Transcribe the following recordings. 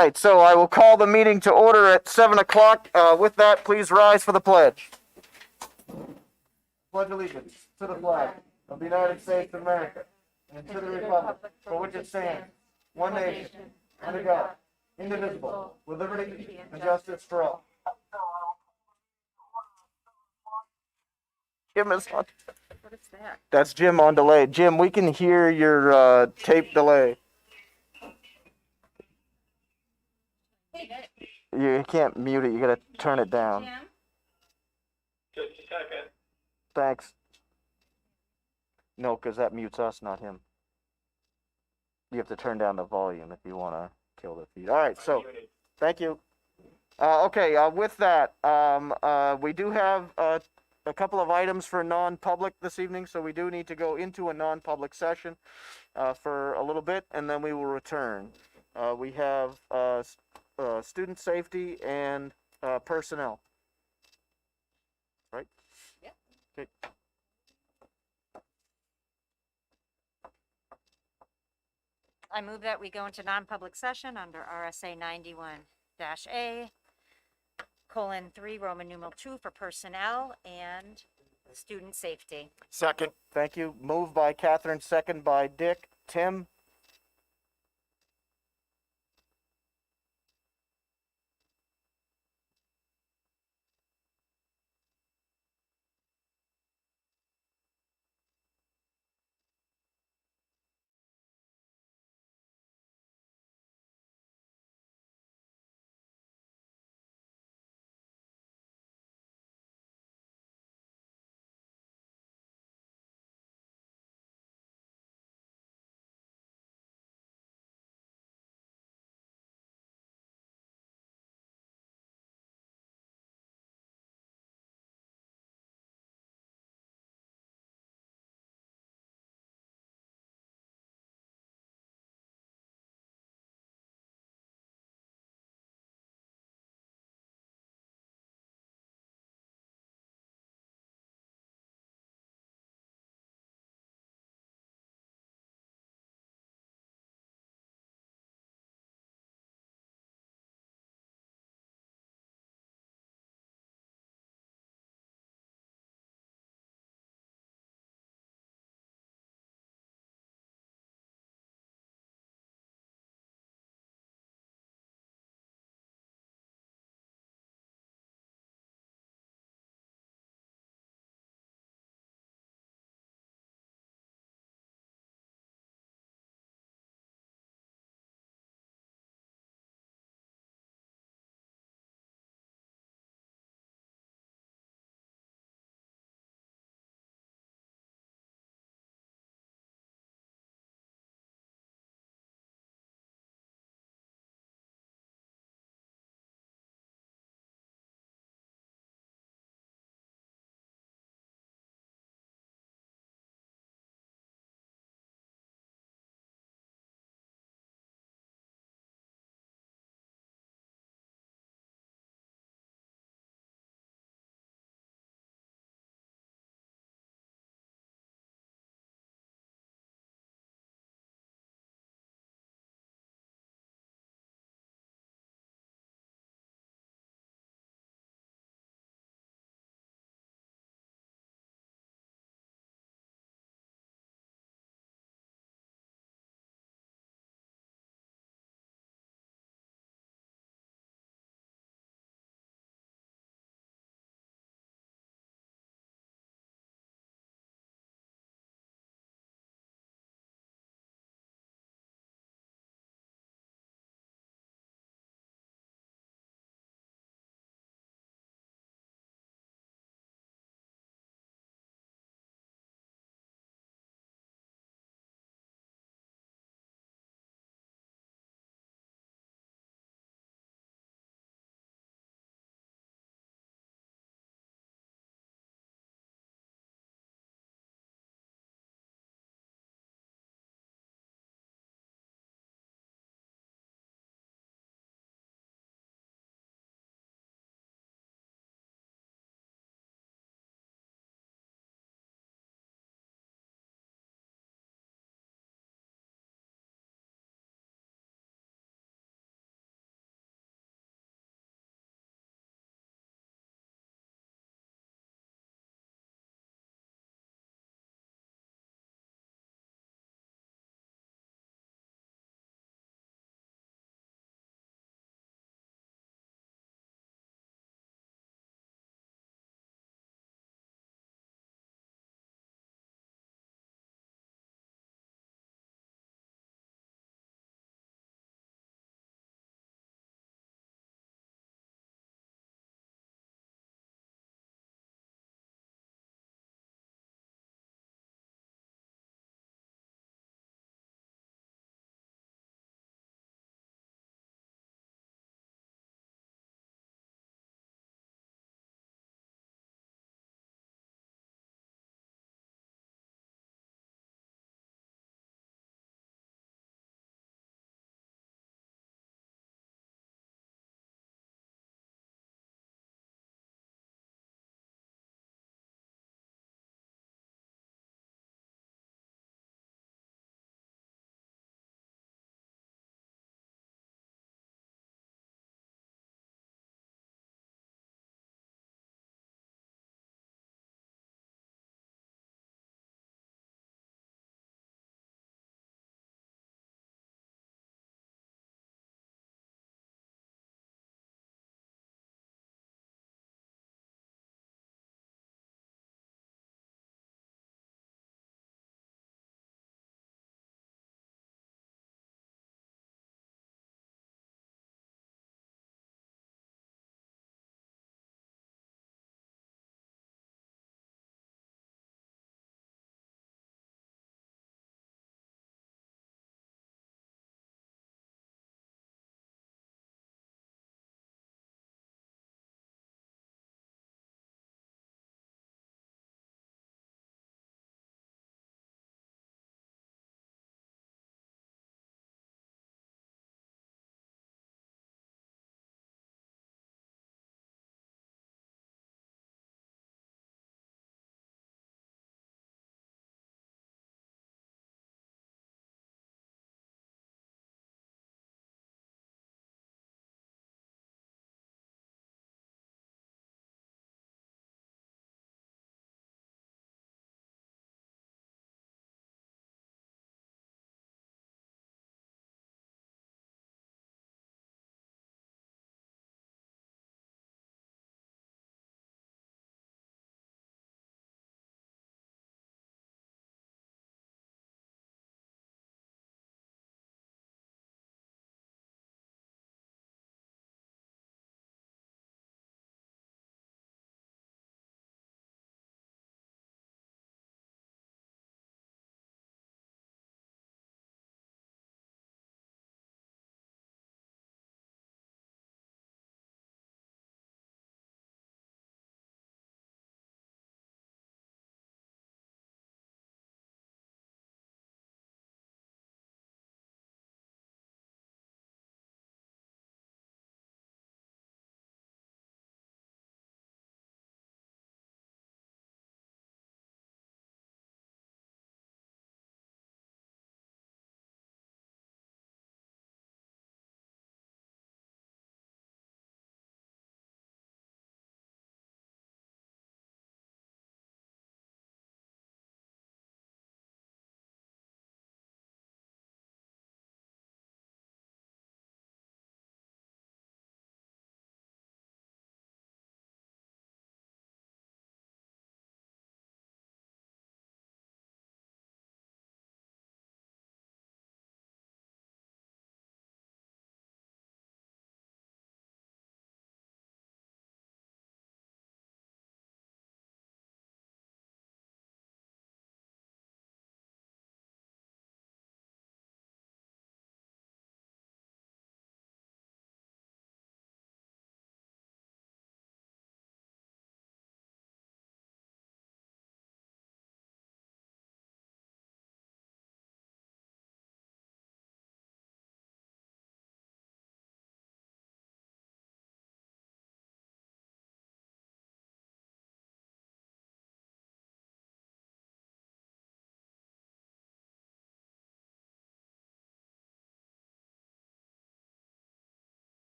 right, so I will call the meeting to order at 7 o'clock. With that, please rise for the pledge. Pledge allegiance to the flag of the United States of America and to the republic for which it stands, one nation, under God, indivisible, with liberty and justice for all. Jim is on. What is that? That's Jim on delay. Jim, we can hear your tape delay. You can't mute it. You gotta turn it down. Jim? Just a second. Thanks. No, because that mutes us, not him. You have to turn down the volume if you want to kill the feed. All right, so thank you. Okay, with that, we do have a couple of items for non-public this evening, so we do need to go into a non-public session for a little bit, and then we will return. We have student safety and personnel. Right? Yep. Okay. I move that we go into non-public session under RSA 91-A, :3, Roman numeral 2 for personnel and student safety. Second. Thank you. Moved by Catherine, second by Dick. Tim?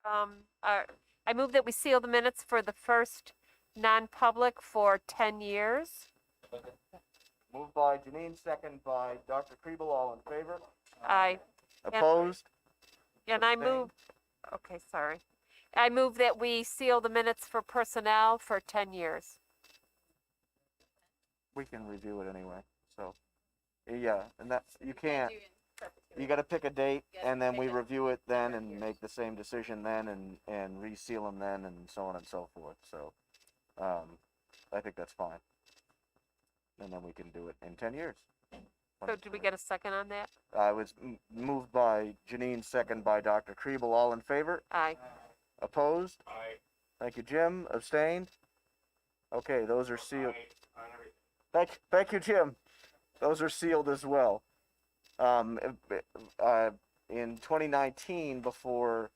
I move that we seal the minutes for the first non-public for 10 years. Moved by Janine, second by Dr. Kriebel, all in favor? I, Opposed? and I Abstained? move, okay, sorry. I move that we seal the minutes for personnel for 10 years. We can review it anyway, so, yeah, and that's, you can't, you gotta pick a date, and then we review it then and make the same decision then and reseal them then and so on and so forth, so, I think that's fine. And then we can do it in 10 years. So did we get a second on that? I was moved by Janine, second by Dr. Kriebel, all in favor? Aye. Opposed? Aye. Thank you, Jim. Abstained? Okay, those are sealed. Aye on everything. Thank you, Jim. Those are sealed as well. In 2019, before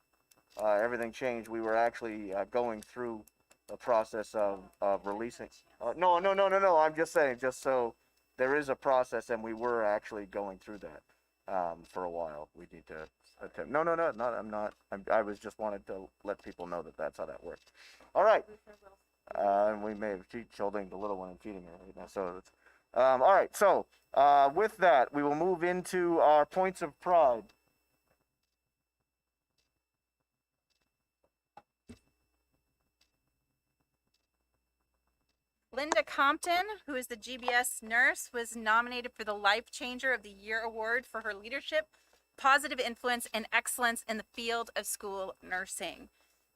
everything changed, we were actually going through the process of releasing. No. I'm just saying, just so there is a process, and we were actually going through that for a while. We need to attempt. No, not. I'm not. I was just wanted to let people know that that's how that works. All right. And we may have she's holding the little one and feeding her right now. So, it's, all right. So, with that, we will move into our points of pride. Linda Compton, who is the GBS nurse, was nominated for the Life Changer of the Year award for her leadership, positive influence, and excellence in the field of school nursing.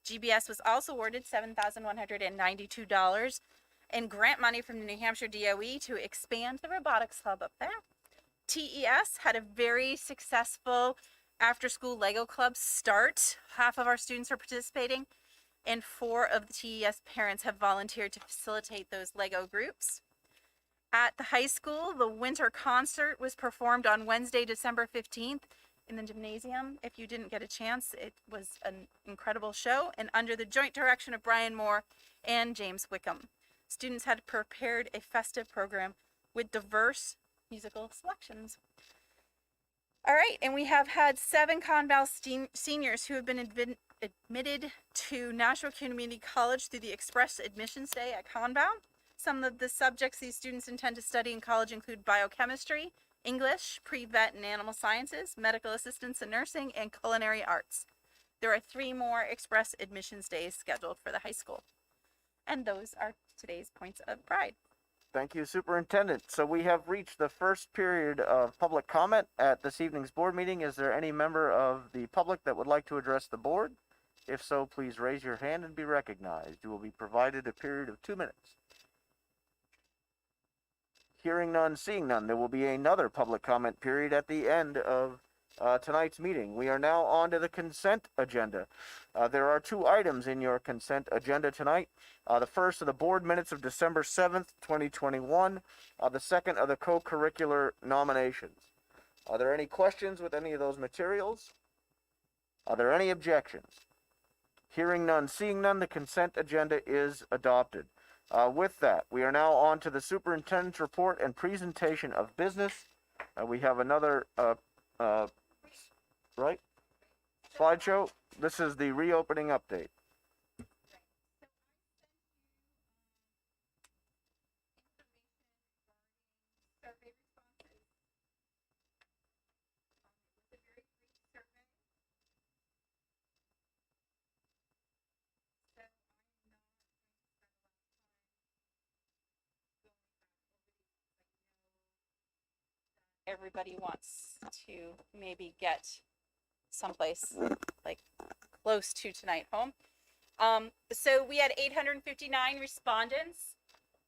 GBS was also awarded $7,192 in grant money from the New Hampshire DOE to expand the robotics hub up there. TES had a very successful after-school Lego club start. Half of our students are participating, and 4 of the TES parents have volunteered to facilitate those Lego groups. At the high school, the winter concert was performed on Wednesday, December 15th in the gymnasium. If you didn't get a chance, it was an incredible show, and under the joint direction of Brian Moore and James Wickham. Students had prepared a festive program with diverse musical selections. All right, and we have had 7 Conval seniors who have been admitted to Nashua Community College through the Express Admissions Day at Conval. Some of the subjects these students intend to study in college include biochemistry, English, pre-vet and animal sciences, medical assistance and nursing, and culinary arts. There are 3 more Express Admissions Days scheduled for the high school. And those are today's points of pride. Thank you, Superintendent. So we have reached the first period of public comment at this evening's board meeting. Is there any member of the public that would like to address the board? If so, please raise your hand and be recognized. You will be provided a period of 2 minutes. Hearing none, seeing none, there will be another public comment period at the end of tonight's meeting. We are now on to the consent agenda. There are 2 items in your consent agenda tonight. The first are the board minutes of December 7th, 2021. The second are the co-curricular nominations. Are there any questions with any of those materials? Are there any objections? Hearing none, seeing none, the consent agenda is adopted. With that, we are now on to the superintendent's report and presentation of business. We have another right? Slideshow. This is the reopening update. Everybody wants to maybe get someplace like close to tonight home. So we had 859 respondents.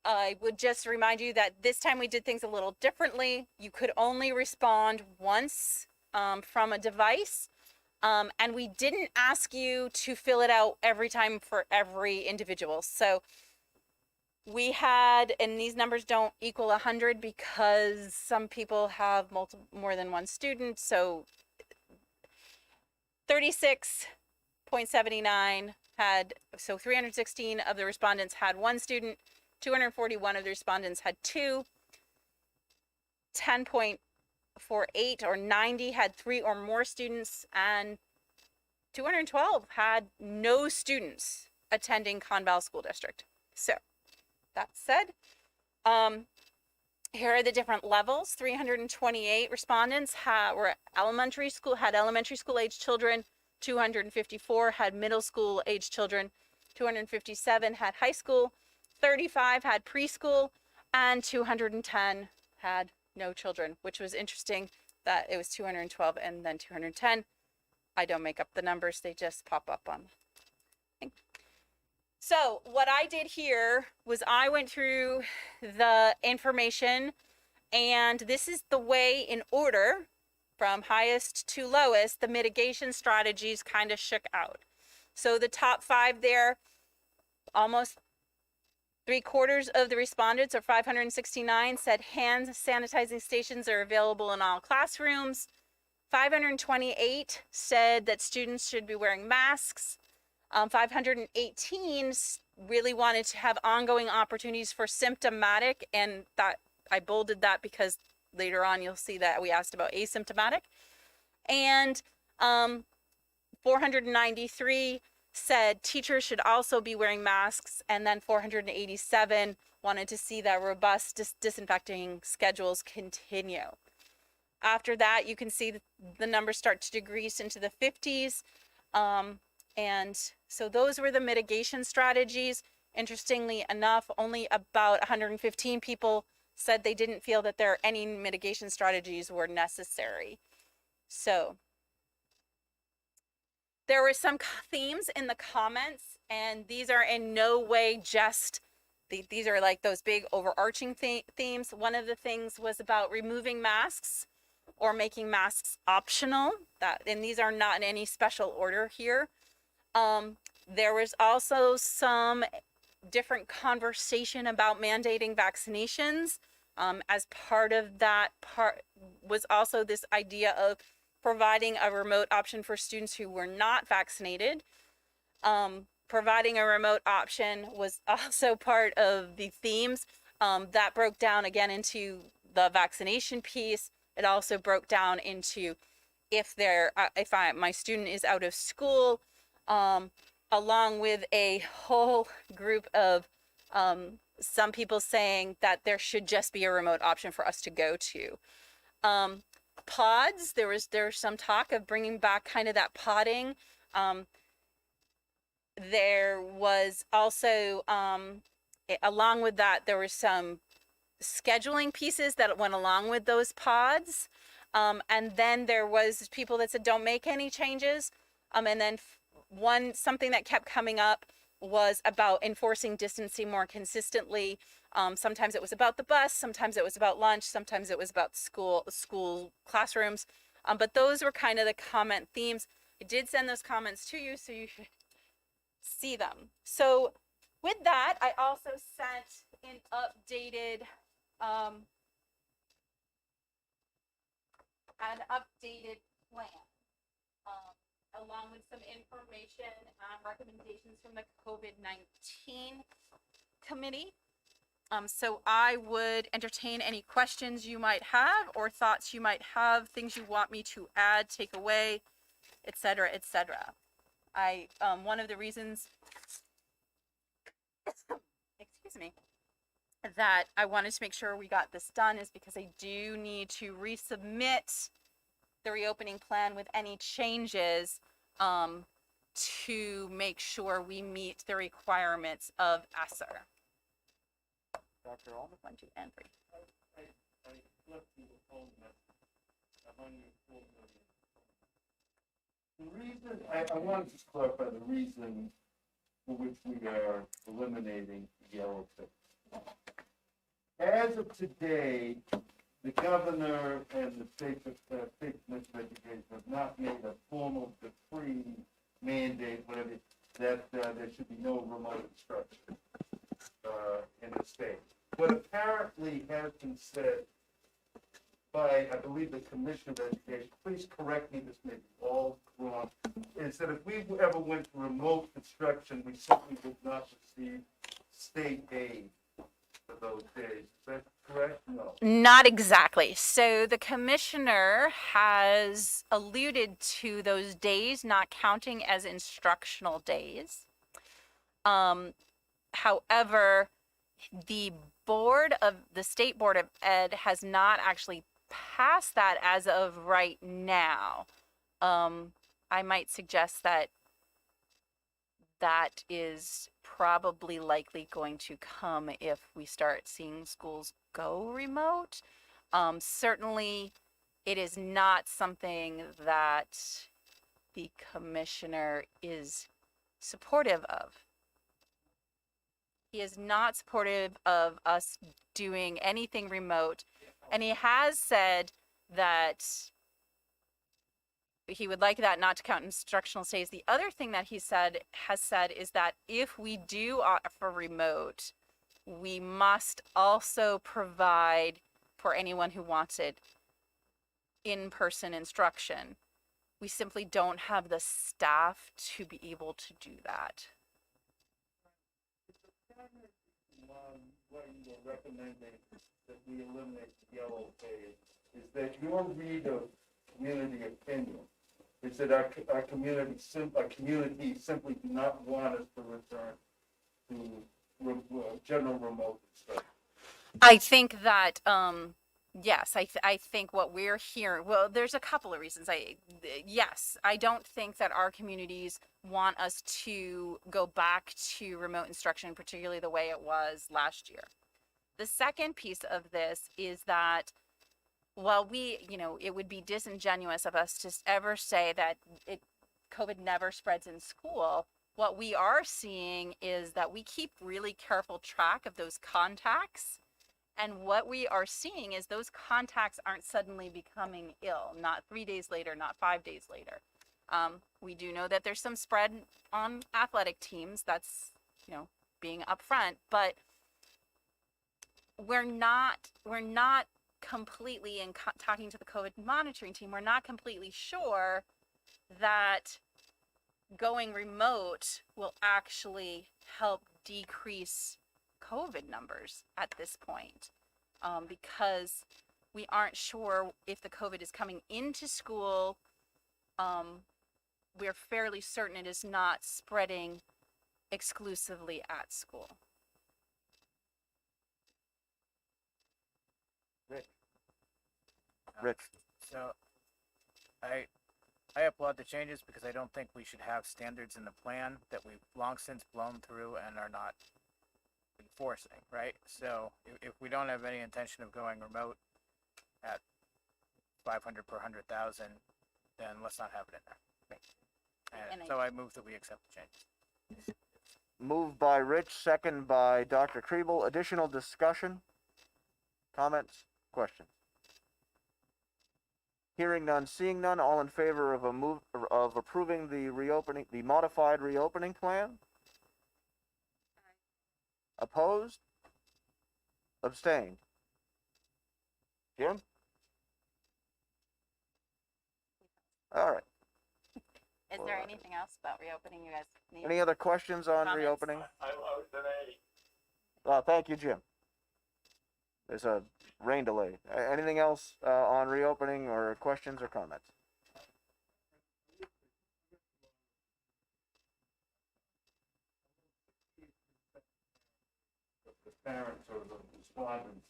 I would just remind you that this time we did things a little differently. You could only respond once from a device. And we didn't ask you to fill it out every time for every individual. So we had, and these numbers don't equal 100 because some people have more than one student. So 36.79 had, so 316 of the respondents had one student, 241 of the respondents had 2, 10.48 or 90 had 3 or more students, and 212 had no students attending Conval School District. So, that said, here are the different levels. 328 respondents had elementary school age children. 254 had middle school age children. 257 had high school. 35 had preschool, and 210 had no children, which was interesting that it was 212 and then 210. I don't make up the numbers, they just pop up on. So what I did here was I went through the information, and this is the way, in order from highest to lowest, the mitigation strategies kind of shook out. So the top 5 there, almost 3/4 of the respondents, or 569, said hand sanitizing stations are available in all classrooms. 528 said that students should be wearing masks. 518 really wanted to have ongoing opportunities for symptomatic, and that I bolded that because later on you'll see that we asked about asymptomatic. And 493 said teachers should also be wearing masks, and then 487 wanted to see that robust disinfecting schedules continue. After that, you can see the numbers start to decrease into the 50s. And so those were the mitigation strategies. Interestingly enough, only about 115 people said they didn't feel that any mitigation strategies were necessary. So there were some themes in the comments, and these are in no way just, these are like those big overarching themes. One of the things was about removing masks or making masks optional, and these are not in any special order here. There was also some different conversation about mandating vaccinations. As part of that was also this idea of providing a remote option for students who were not vaccinated. Providing a remote option was also part of the themes. That broke down again into the vaccination piece. It also broke down into if my student is out of school, along with a whole group of some people saying that there should just be a remote option for us to go to. Pods, there was some talk of bringing back kind of that podding. There was also, along with that, there were some scheduling pieces that went along with those pods. And then there was people that said, don't make any changes. And then something that kept coming up was about enforcing distancing more consistently. Sometimes it was about the bus, sometimes it was about lunch, sometimes it was about school classrooms. But those were kind of the comment themes. I did send those comments to you, so you should see them. So with that, I also sent an updated plan. Along with some information and recommendations from the COVID-19 committee. So I would entertain any questions you might have or thoughts you might have, things you want me to add, take away, etc., etc. One of the reasons, excuse me, that I wanted to make sure we got this done is because I do need to resubmit the reopening plan with any changes to make sure we meet the requirements of ESSER. Dr. Allman? 1, 2, and 3. I flipped through the phone message, 104 million. The reason, I wanted to clarify the reason for which we are eliminating the yellow tick. As of today, the governor and the state Minister of Education have not made a formal decree, mandate, whatever, that there should be no remote instruction in the state. What apparently has been said by, I believe, the Commissioner of Education, please correct me, this may be all wrong, is that if we ever went to remote instruction, we simply would not receive state aid for those days. Is that correct? No. Not exactly. So the commissioner has alluded to those days not counting as instructional days. However, the state board of ed has not actually passed that as of right now. I might suggest that that is probably likely going to come if we start seeing schools go remote. Certainly, it is not something that the commissioner is supportive of. He is not supportive of us doing anything remote. And he has said that he would like that not to count instructional days. The other thing that he has said is that if we do offer remote, we must also provide for anyone who wants it in-person instruction. We simply don't have the staff to be able to do that. What you were recommending that we eliminate the yellow page is that your read of community opinion is that our community simply do not want us to return to general remote instruction. I think that, yes, I think what we're hearing, well, there's a couple of reasons. Yes, I don't think that our communities want us to go back to remote instruction, particularly the way it was last year. The second piece of this is that while it would be disingenuous of us to ever say that COVID never spreads in school, what we are seeing is that we keep really careful track of those contacts. And what we are seeing is those contacts aren't suddenly becoming ill, not 3 days later, not 5 days later. We do know that there's some spread on athletic teams. That's, being upfront, but we're not completely, in talking to the COVID monitoring team, we're not completely sure that going remote will actually help decrease COVID numbers at this point, because we aren't sure if the COVID is coming into school. We're fairly certain it is not spreading exclusively at school. Rich. So, I applaud the changes because I don't think we should have standards in the plan that we've long since blown through and are not enforcing, right? So, if we don't have any intention of going remote at 500 per 100,000, then let's not have it in there. And so I move that we accept the changes. Moved by Rich, second by Dr. Kriebel. Additional discussion? Comments? Questions? Hearing none, seeing none, all in favor of approving the modified reopening plan? Opposed? Abstained? Jim? All right. Is there anything else about reopening you guys need? Any other questions on Comments? reopening? I was an A. Thank you, Jim. There's a rain delay. Anything else on reopening or questions or comments? The parents or the respondents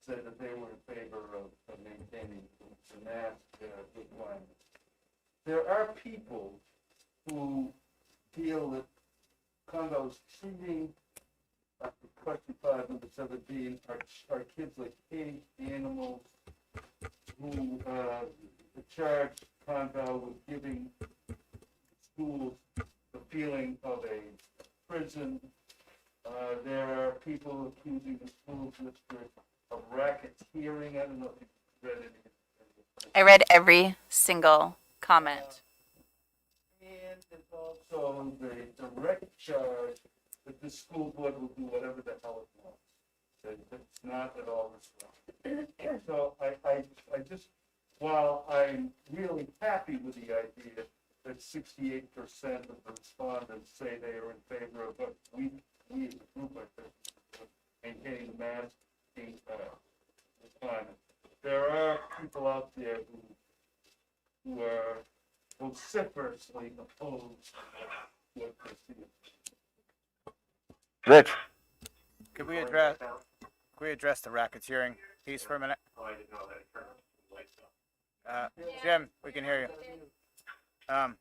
said that they were in favor of maintaining the mask requirement. There are people who feel that condos treating, question 5, number 17, are kids like caged animals who charge condo with giving schools the feeling of a prison. There are people accusing the school district of racketeering. I don't know if you've read any. I read every single comment. And it's also the direct charge that the school board will do whatever the hell it wants. That it's not at all responsible. So I just, while I'm really happy with the idea that 68% of the respondents say they are in favor of what we as a group are maintaining the mask there are people out there who are vociferously opposed to what they see. Rich? Could we address the racketeering piece for a minute? Jim, we can hear you.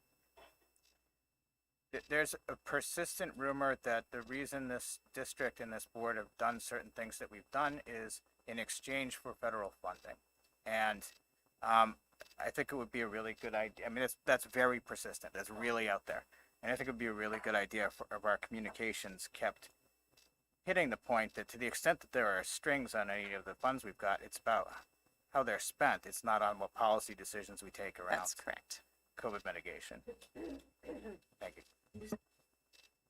There's a persistent rumor that the reason this district and this board have done certain things that we've done is in exchange for federal funding. And I think it would be a really good idea. I mean, that's very persistent. That's really out there. And I think it would be a really good idea for our communications kept hitting the point that to the extent that there are strings on any of the funds we've got, it's about how they're spent. It's not on what policy decisions we take around That's correct. COVID mitigation. Thank you.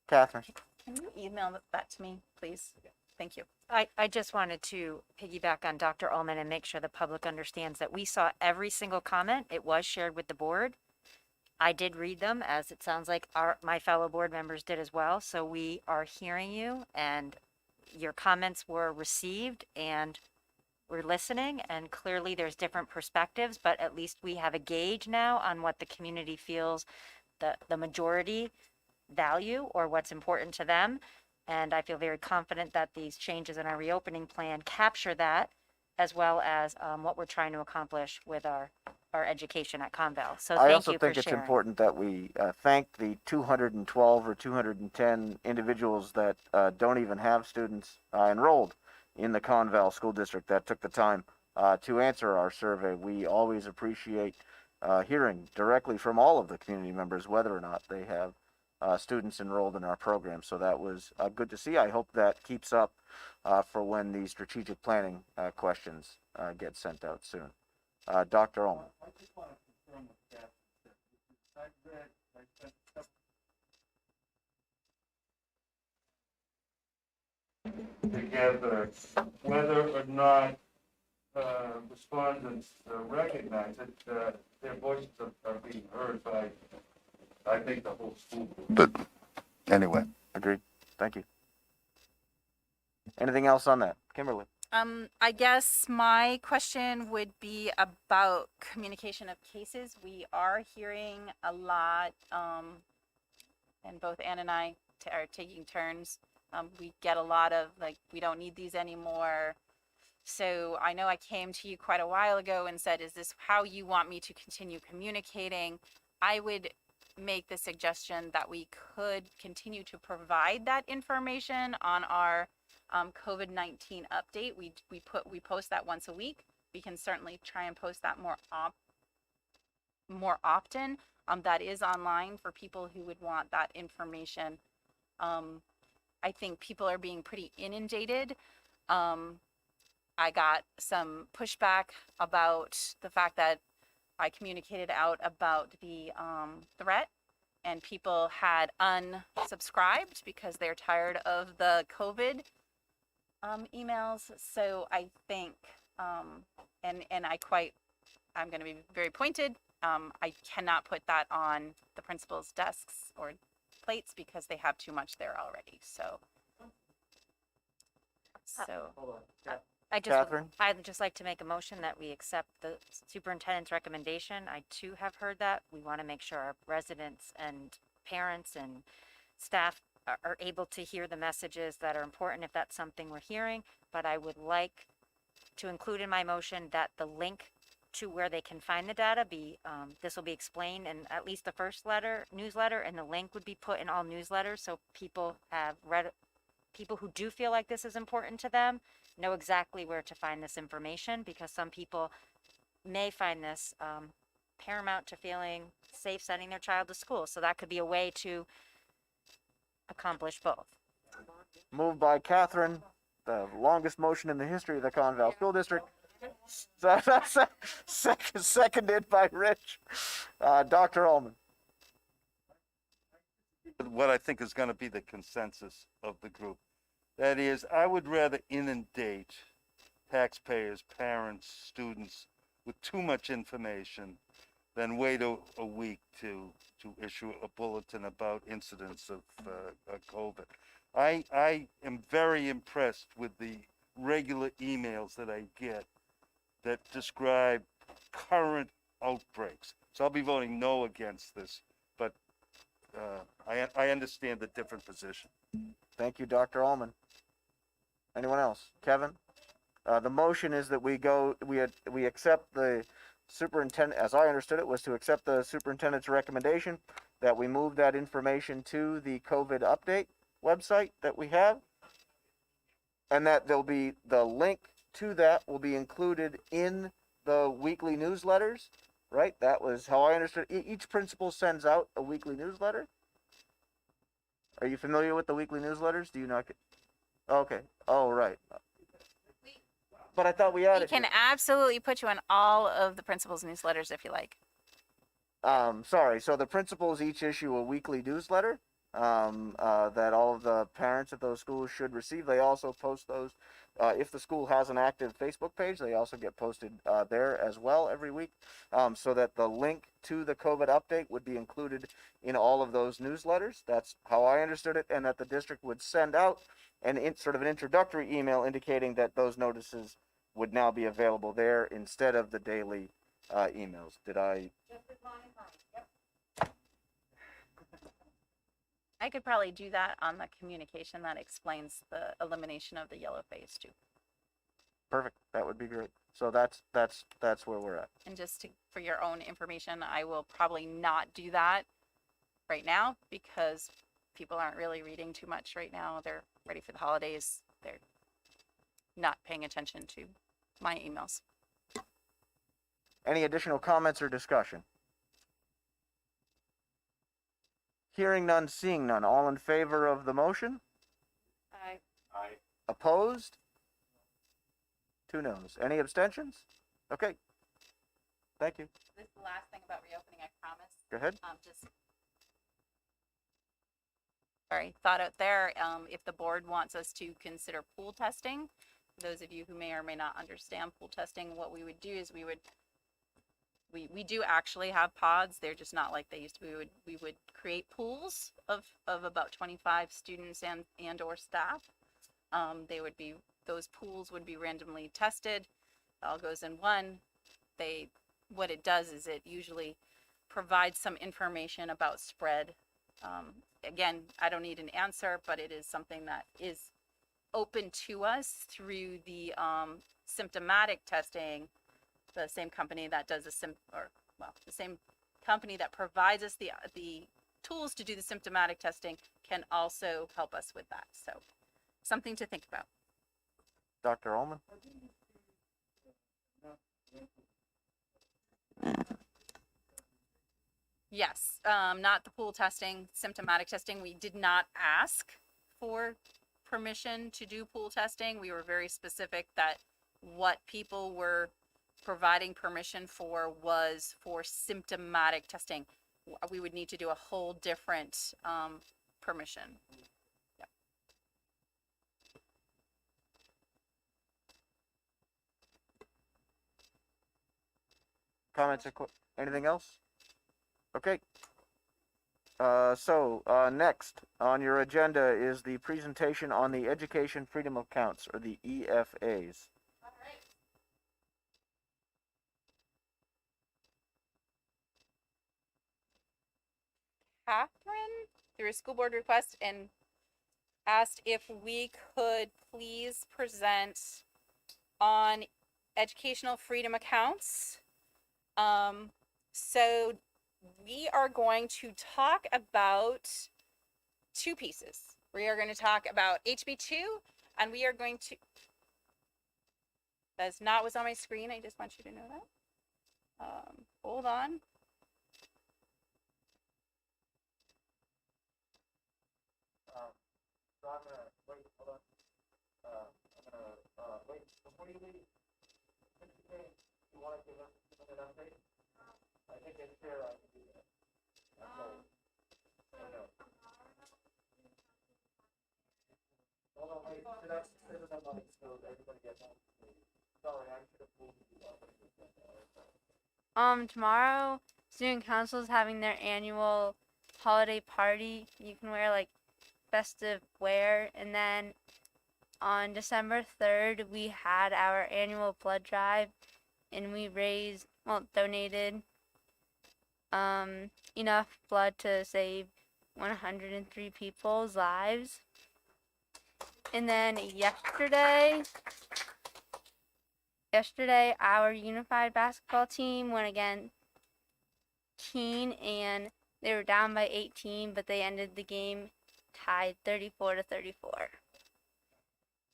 Catherine? Can you email that to me, please? Thank you. I just wanted to piggyback on Dr. Ullman and make sure the public understands that we saw every single comment. It was shared with the board. I did read them, as it sounds like my fellow board members did as well. So we are hearing you, and your comments were received, and we're listening. And clearly there's different perspectives, but at least we have a gauge now on what the community feels the majority value or what's important to them. And I feel very confident that these changes in our reopening plan capture that, as well as what we're trying to accomplish with our education at Conval. So I thank also you think for it's sharing. important that we thank the 212 or 210 individuals that don't even have students enrolled in the Conval School District that took the time to answer our survey. We always appreciate hearing directly from all of the community members whether or not they have students enrolled in our program. So that was good to see. I hope that keeps up for when the strategic planning questions get sent out soon. Dr. Ullman. I just want to confirm with Catherine that I spent together whether or not respondents recognize that their voices are being heard by, I think, the whole school. But anyway. Agreed. Thank you. Anything else on that? Kimberly? I guess my question would be about communication of cases. We are hearing a lot, and both Ann and I are taking turns. We get a lot of, like, we don't need these anymore. So I know I came to you quite a while ago and said, is this how you want me to continue communicating? I would make the suggestion that we could continue to provide that information on our COVID-19 update. We post that once a week. We can certainly try and post that more often. That is online for people who would want that information. I think people are being pretty inundated. I got some pushback about the fact that I communicated out about the threat, and people had unsubscribed because they're tired of the COVID emails. So I think, I'm going to be very pointed. I cannot put that on the principal's desks or plates because they have too much there already. So Catherine? I'd just like to make a motion that we accept the superintendent's recommendation. I too have heard that. We want to make sure our residents and parents and staff are able to hear the messages that are important if that's something we're hearing. But I would like to include in my motion that the link to where they can find the data this will be explained in at least the first newsletter, and the link would be put in all newsletters so people who do feel like this is important to them know exactly where to find this information, because some people may find this paramount to feeling safe sending their child to school. So that could be a way to accomplish both. Moved by Catherine, the longest motion in the history of the Conval School District. Seconded by Rich. Dr. Ullman. What I think is going to be the consensus of the group. That is, I would rather inundate taxpayers, parents, students with too much information than wait a week to issue a bulletin about incidents of COVID. I am very impressed with the regular emails that I get that describe current outbreaks. So I'll be voting no against this, but I understand the different position. Thank you, Dr. Allman. Anyone else? Kevin? The motion is that we accept the superintendent, as I understood it, was to accept the superintendent's recommendation that we move that information to the COVID update website that we have, and that there'll be the link to that will be included in the weekly newsletters, right? That was how I understood it. Each principal sends out a weekly newsletter. Are you familiar with the weekly newsletters? Do you not get? Okay. Oh, right. But I thought we We added. can absolutely put you on all of the principals' newsletters if you like. Sorry. So the principals each issue a weekly newsletter that all of the parents at those schools should receive. They also post those. If the school has an active Facebook page, they also get posted there as well every week, so that the link to the COVID update would be included in all of those newsletters. That's how I understood it, and that the district would send out sort of an introductory email indicating that those notices would now be available there instead of the daily emails. Did I? I could probably do that on the communication that explains the elimination of the yellow phase too. Perfect. That would be great. So that's where we're at. And for your own information, I will probably not do that right now because people aren't really reading too much right now. They're ready for the holidays. They're not paying attention to my emails. Any additional comments or discussion? Hearing none, seeing none. All in favor of the motion? I Opposed? 2 noes. Any abstentions? Okay. Thank you. This is the last thing about reopening, I promise. Go ahead. Thought out there, if the board wants us to consider pool testing, for those of you who may or may not understand pool testing, what we would do is we do actually have pods. They're just not like they used to be. We would create pools of about 25 students and or staff. Those pools would be randomly tested. It all goes in one. What it does is it usually provides some information about spread. Again, I don't need an answer, but it is something that is open to us through the symptomatic testing. The same company that does the same company that provides us the tools to do the symptomatic testing can also help us with that. So something to think about. Dr. Ullman? Yes, not the pool testing, symptomatic testing. We did not ask for permission to do pool testing. We were very specific that what people were providing permission for was for symptomatic testing. We would need to do a whole different permission. Yep. Comments or anything else? Okay. Next on your agenda is the presentation on the Education Freedom of Counts, or the EFAs. Catherine, through a school board request, and asked if we could please present on educational freedom accounts. So we are going to talk about 2 pieces. We are going to talk about HB2, and we are going to, that's not what's on my screen. I just want you to know that. Hold on. So I'm gonna wait, hold on. I'm gonna wait before you leave. You want to give us an update? I think it's fair. I can do that. Hold on, wait. Should I set it up so everybody gets on? Sorry, I should have pulled you up. Tomorrow, student council is having their annual holiday party. You can wear like festive wear, and then on December 3rd we had our annual blood drive, and we donated enough blood to save 103 people's lives. And then yesterday our unified basketball team went against Keene, and they were down by 18, but they ended the game tied 34-34.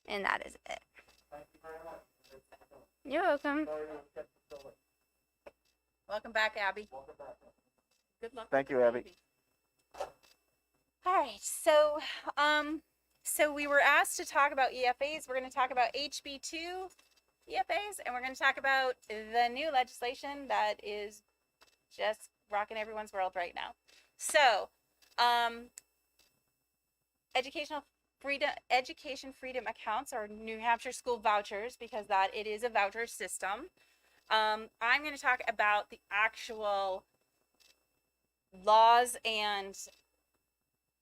And that is it. Thank you very much. You're welcome. Welcome back, Abby. Good luck. Thank with you, the Abby. baby. All right, so we were asked to talk about EFAs. We're going to talk about HB2 EFAs, and we're going to talk about the new legislation that is just rocking everyone's world right now. So, education freedom accounts are New Hampshire school vouchers, because it is a voucher system. I'm going to talk about the actual laws, and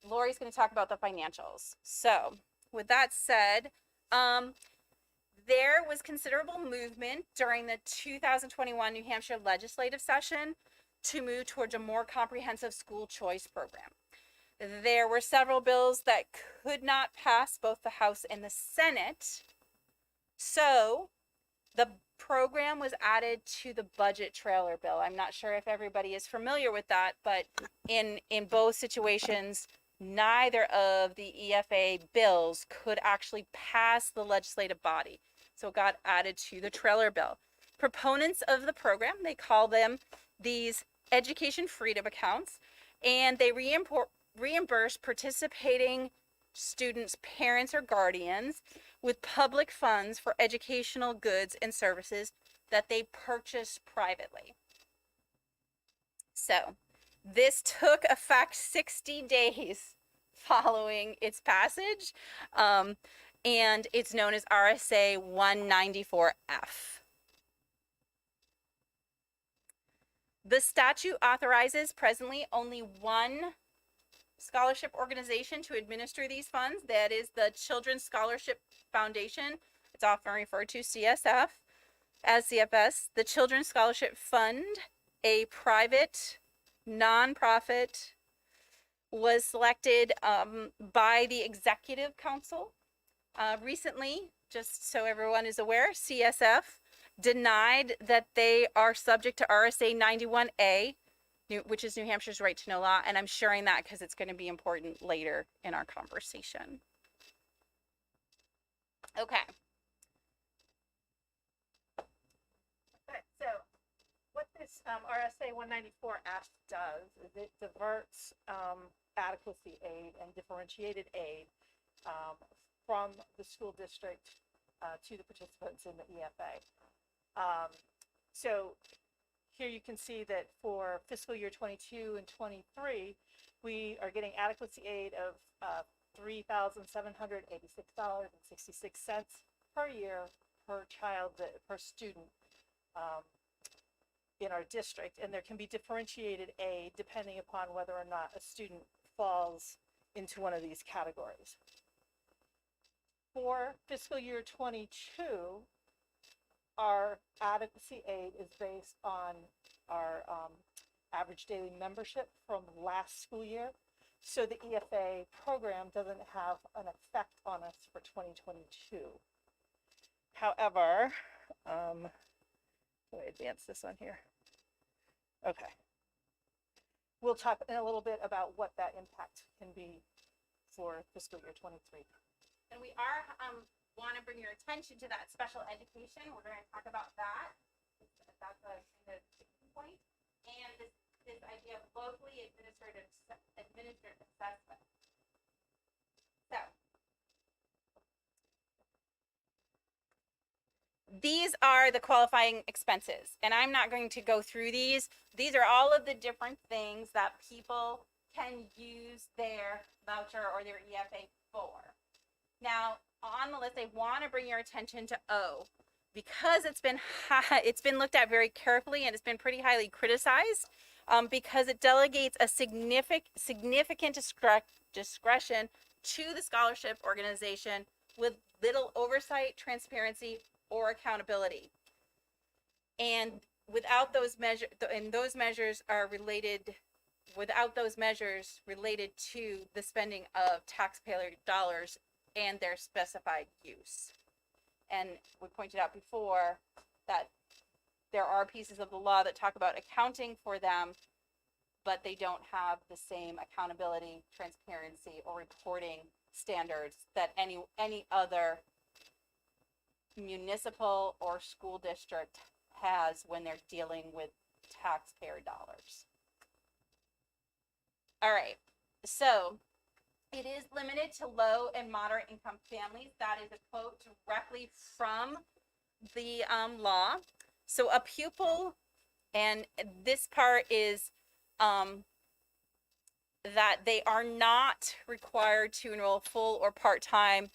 Lori's going to talk about the financials. So, with that said, there was considerable movement during the 2021 New Hampshire legislative session to move towards a more comprehensive school choice program. There were several bills that could not pass both the House and the Senate. So the program was added to the budget trailer bill. I'm not sure if everybody is familiar with that, but in both situations, neither of the EFA bills could actually pass the legislative body. So it got added to the trailer bill. Proponents of the program, they call them these education freedom accounts, and they reimburse participating students' parents or guardians with public funds for educational goods and services that they purchase privately. So this took effect 60 days following its passage, and it's known as RSA 194F. The statute authorizes presently only one scholarship organization to administer these funds. That is the Children's Scholarship Foundation. It's often referred to CSF as CFS. The Children's Scholarship Fund, a private nonprofit, was selected by the Executive Council. Recently, just so everyone is aware, CSF denied that they are subject to RSA 91A, which is New Hampshire's right to know law, and I'm sharing that because it's going to be important later in our conversation. Okay. So what this RSA 194F does is it diverts adequacy aid and differentiated aid from the school district to the participants in the EFA. So here you can see that for fiscal year 22 and 23, we are getting adequacy aid of $3,786.66 per year per child, per student in our district. And there can be differentiated aid depending upon whether or not a student falls into one of these categories. For fiscal year 22, our adequacy aid is based on our average daily membership from last school year. So the EFA program doesn't have an effect on us for 2022. However, let me advance this on here. Okay. We'll talk in a little bit about what that impact can be for fiscal year 23. And we are want to bring your attention to that special education. We're going to talk about that. That's a kind of sticking point. And this idea of locally administered assessment. So these are the qualifying expenses, and I'm not going to go through these. These are all of the different things that people can use their voucher or their EFA for. Now, on the list, I want to bring your attention to O, because it's been looked at very carefully, and it's been pretty highly criticized because it delegates a significant discretion to the scholarship organization with little oversight, transparency, or accountability. And without those measures, and those measures are related, without those measures related to the spending of taxpayer dollars and their specified use. And we pointed out before that there are pieces of the law that talk about accounting for them, but they don't have the same accountability, transparency, or reporting standards that any other municipal or school district has when they're dealing with taxpayer dollars. All right, so it is limited to low and moderate income families. That is a quote directly from the law. So a pupil, and this part is that they are not required to enroll full or part-time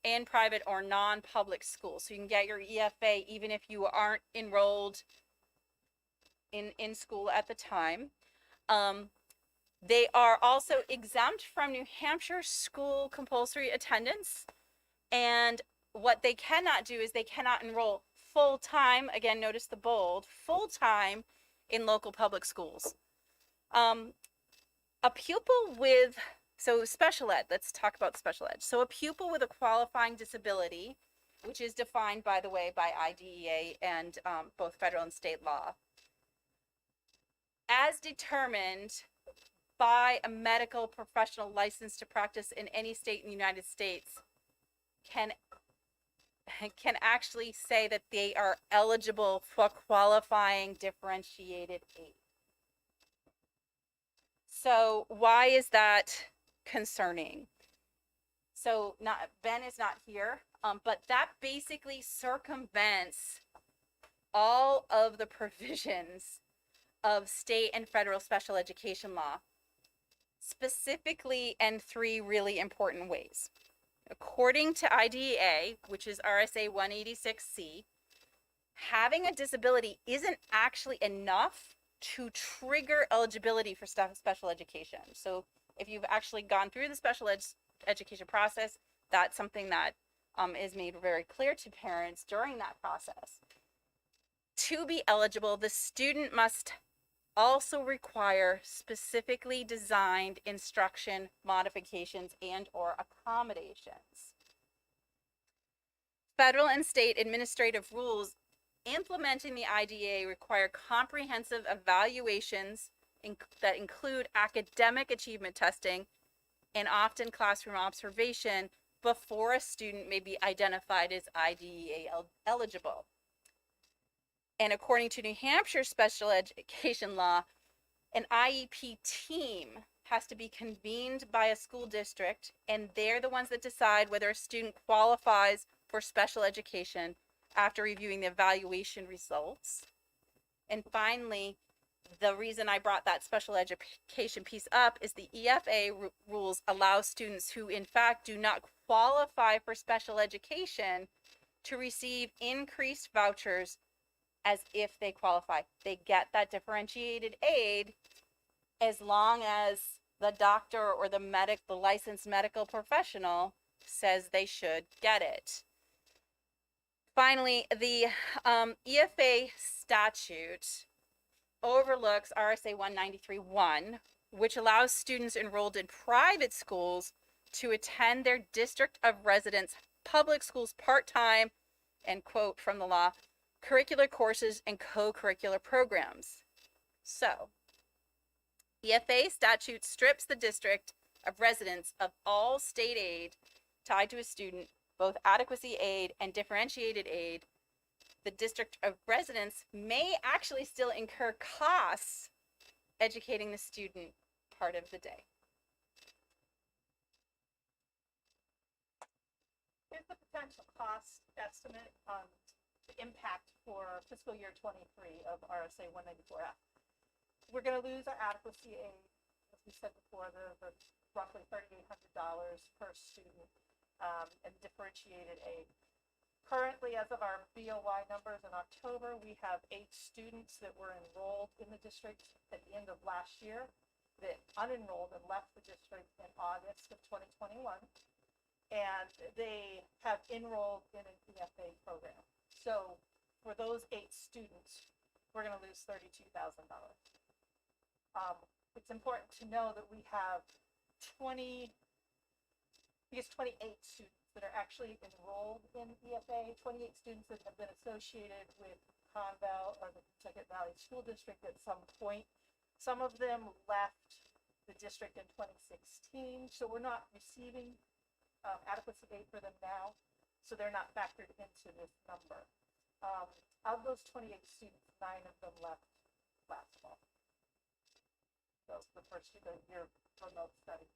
in private or non-public schools. So you can get your EFA even if you aren't enrolled in school at the time. They are also exempt from New Hampshire school compulsory attendance. And what they cannot do is they cannot enroll full-time, again, notice the bold, full-time in local public schools. A pupil with, so special ed, let's talk about special ed. So a pupil with a qualifying disability, which is defined, by the way, by IDEA and both federal and state law, as determined by a medical professional licensed to practice in any state in the United States, can actually say that they are eligible for qualifying differentiated aid. So why is that concerning? So Ben is not here, but that basically circumvents all of the provisions of state and federal special education law, specifically in three really important ways. According to IDEA, which is RSA 186C, having a disability isn't actually enough to trigger eligibility for special education. So if you've actually gone through the special education process, that's something that is made very clear to parents during that process. To be eligible, the student must also require specifically designed instruction modifications and or accommodations. Federal and state administrative rules implementing the IDEA require comprehensive evaluations that include academic achievement testing and often classroom observation before a student may be identified as IDEA eligible. And according to New Hampshire special education law, an IEP team has to be convened by a school district, and they're the ones that decide whether a student qualifies for special education after reviewing the evaluation results. And finally, the reason I brought that special education piece up is the EFA rules allow students who in fact do not qualify for special education to receive increased vouchers as if they qualify. They get that differentiated aid as long as the doctor or the licensed medical professional says they should get it. Finally, the EFA statute overlooks RSA 193.1, which allows students enrolled in private schools to attend their district of residence public schools part-time, and quote from the law, curricular courses and co-curricular programs. So, EFA statute strips the district of residence of all state aid tied to a student, both adequacy aid and differentiated aid. The district of residence may actually still incur costs educating the student part of the day. Here's the potential cost estimate on the impact for fiscal year 23 of RSA 194F. We're going to lose our adequacy aid, as we said before, the roughly $3,800 per student, and differentiated aid. Currently, as of our BOY numbers in October, we have 8 students that were enrolled in the district at the end of last year that unenrolled and left the district in August of 2021, and they have enrolled in an EFA program. So for those 8 students, we're gonna lose $32,000. It's important to know that we have 28 students that are actually enrolled in EFA, 28 students that have been associated with Conval or the Kentucky Valley School District at some point. Some of them left the district in 2016, so we're not receiving adequacy aid for them now, so they're not factored into this number. Of those 28 students, 9 of them left last fall. So the first year remote study.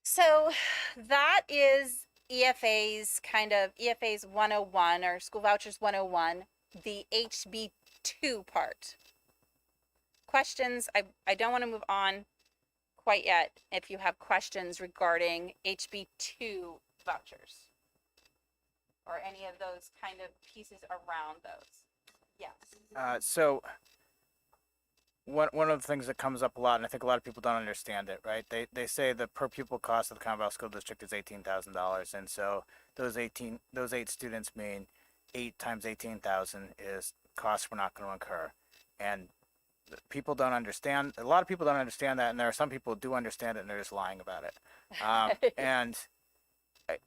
So that is EFA's EFA's 101 or School Vouchers 101, the HB2 part. Questions? I don't want to move on quite yet if you have questions regarding HB2 vouchers or any of those kind of pieces around those. Yes. So one of the things that comes up a lot, and I think a lot of people don't understand it, right? They say the per pupil cost of the Conval School District is $18,000, and so those 8 students mean 8 times 18,000 is costs we're not going to incur, and people don't understand. A lot of people don't understand that, and there are some people who do understand it, and they're just lying about it. And I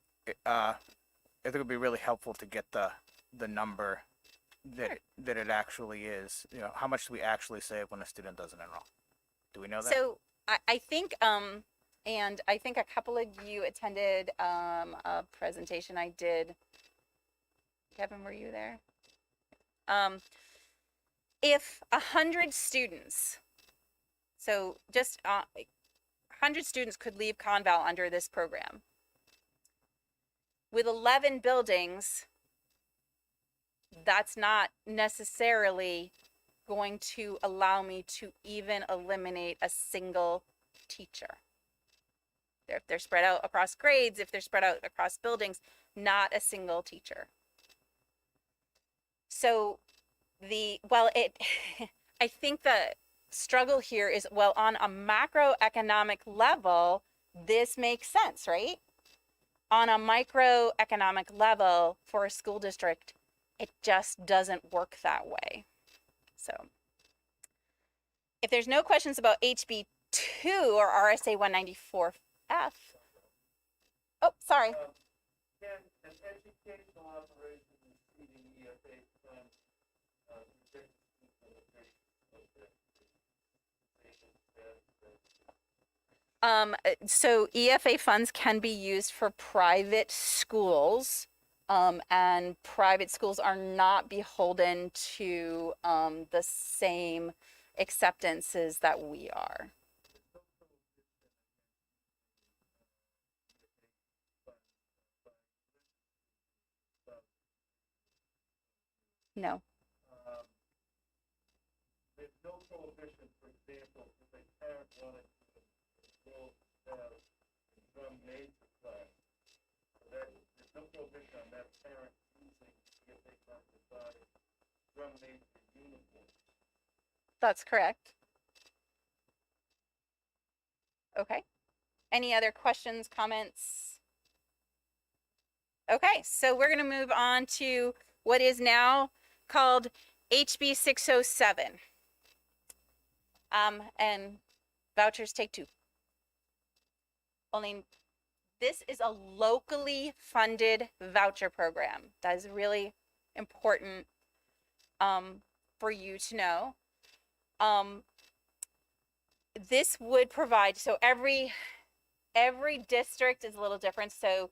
think it would be really helpful to get the number that it actually is. You know, how much do we actually save when a student doesn't enroll? Do we know that? So I think, and I think a couple of you attended a presentation I did. Kevin, were you there? If 100 students, so just 100 students could leave Conval under this program. With 11 buildings, that's not necessarily going to allow me to even eliminate a single teacher. If they're spread out across grades, if they're spread out across buildings, not a single teacher. So I think the struggle here is, well, on a macroeconomic level, this makes sense, right? On a microeconomic level for a school district, it just doesn't work that way. So if there's no questions about HB2 or RSA 194F. Oh, sorry. Can an educational operation receiving EFA funds so EFA funds can be used for private schools, and private schools are not beholden to the same acceptances that we are. No. There's no prohibition, for example, if a parent wanted to enroll child in drum major class, so that there's no prohibition on that parent using EFA funds to buy drum major uniforms. That's correct. Okay. Any other questions, comments? Okay, so we're going to move on to what is now called HB 607. And vouchers take 2. Only this is a locally funded voucher program. That is really important for you to know. This would provide, so every district is a little different. So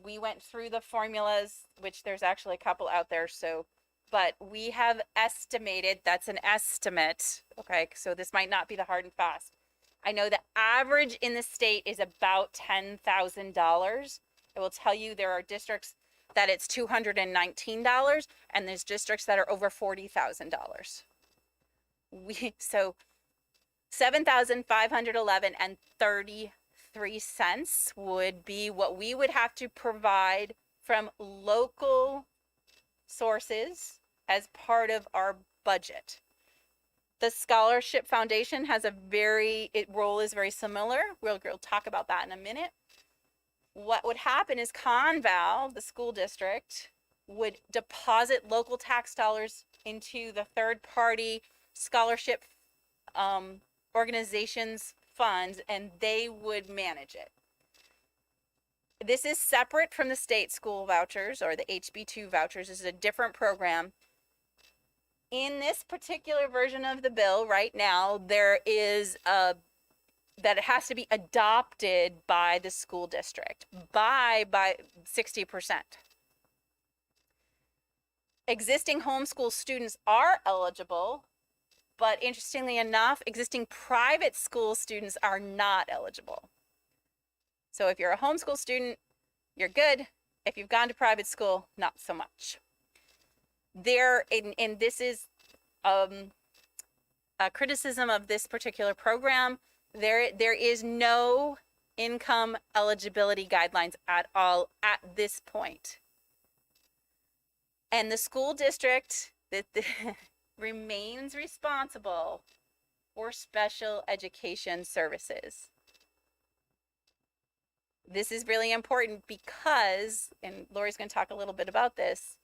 we went through the formulas, which there's actually a couple out there. So, but we have estimated, that's an estimate. Okay. So this might not be the hard and fast. I know the average in the state is about $10,000. I will tell you there are districts that it's $219 and there's districts that are over $40,000. So 7,511 and 33 cents would be what we would have to provide from local sources as part of our budget. The Scholarship Foundation has role is very similar. We'll talk about that in a minute. what would happen is Conval, the school district, would deposit local tax dollars into the third party scholarship organizations funds, and they would manage it. This is separate from the state school vouchers or the HB2 vouchers. This is a different program. In this particular version of the bill right now, there is that it has to be adopted by the school district by 60%. Existing homeschool students are eligible, but interestingly enough, existing private school students are not eligible. So if you're a homeschool student, you're good. If you've gone to private school, not so much. And this is a criticism of this particular program. There is no income eligibility guidelines at all at this point. And the school district remains responsible for special education services. This is really important because, and Lori's going to talk a little bit about this,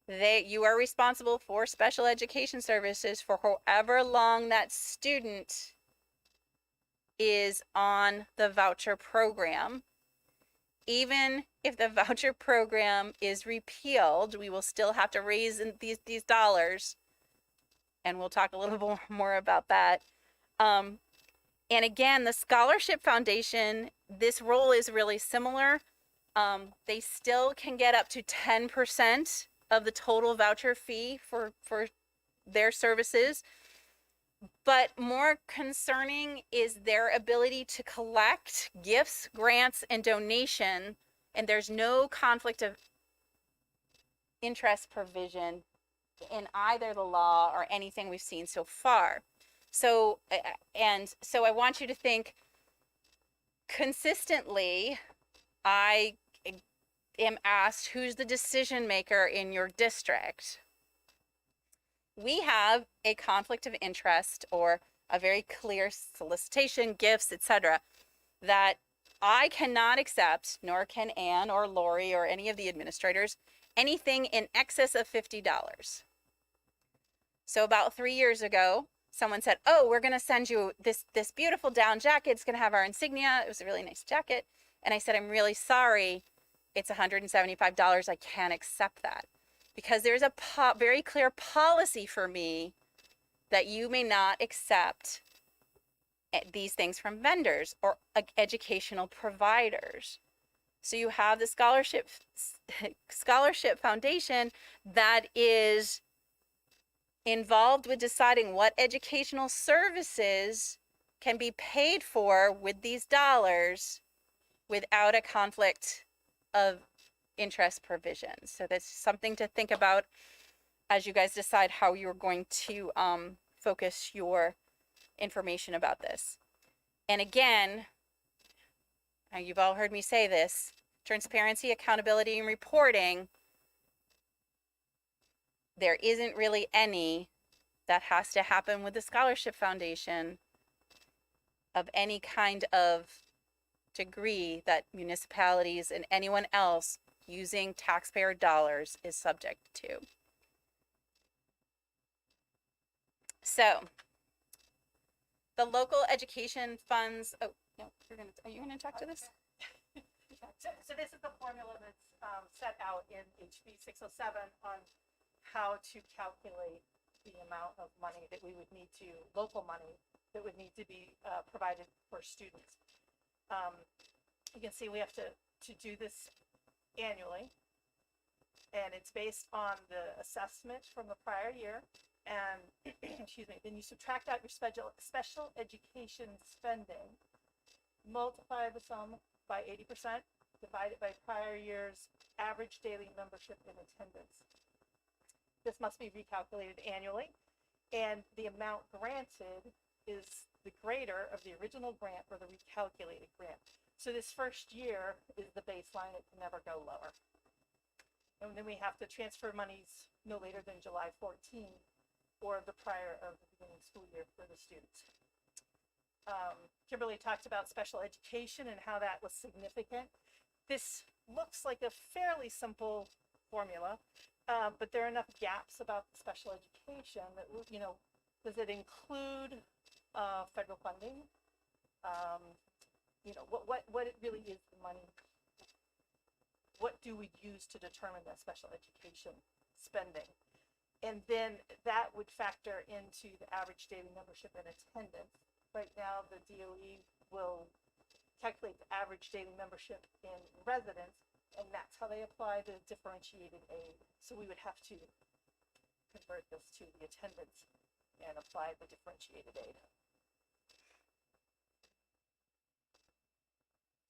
you are responsible for special education services for however long that student is on the voucher program. Even if the voucher program is repealed, we will still have to raise these dollars, and we'll talk a little more about that. And again, the Scholarship Foundation, this role is really similar. They still can get up to 10% of the total voucher fee for their services. But more concerning is their ability to collect gifts, grants, and donation, and there's no conflict of interest provision in either the law or anything we've seen so far. So I want you to think consistently. I am asked, who's the decision maker in your district? We have a conflict of interest or a very clear solicitation, gifts, etc., that I cannot accept, nor can Ann or Lori or any of the administrators, anything in excess of $50. So about 3 years ago, someone said, oh, we're going to send you this beautiful down jacket. It's going to have our insignia. It was a really nice jacket. And I said, I'm really sorry. It's $175. I can't accept that. Because there's a very clear policy for me that you may not accept these things from vendors or educational providers. So you have the scholarship foundation that is involved with deciding what educational services can be paid for with these dollars without a conflict of interest provisions. So that's something to think about as you guys decide how you're going to focus your information about this. And again, you've all heard me say this, transparency, accountability, and reporting, there isn't really any that has to happen with the Scholarship Foundation of any kind of degree that municipalities and anyone else using taxpayer dollars is subject to. So, the local education funds, oh, no, are you gonna talk to this? So this is the formula that's set out in HB 607 on how to calculate the amount of money that we would need to, local money, that would need to be provided for students. You can see we have to do this annually, and it's based on the assessment from the prior year, and excuse me, then you subtract out your special education spending, multiply the sum by 80%, divide it by prior year's average daily membership and attendance. This must be recalculated annually, and the amount granted is the greater of the original grant or the recalculated grant. So this first year is the baseline. It can never go lower. And then we have to transfer monies no later than July 14 or the prior of the beginning school year for the students. Kimberly talked about special education and how that was significant. this looks like a fairly simple formula, but there are enough gaps about special education that, you know, does it include federal funding? You know, what it really is the money. What do we use to determine that special education spending? And then that would factor into the average daily membership and attendance. Right now, the DOE will calculate the average daily membership in residents, and that's how they apply the differentiated aid. So we would have to convert this to the attendance and apply the differentiated aid.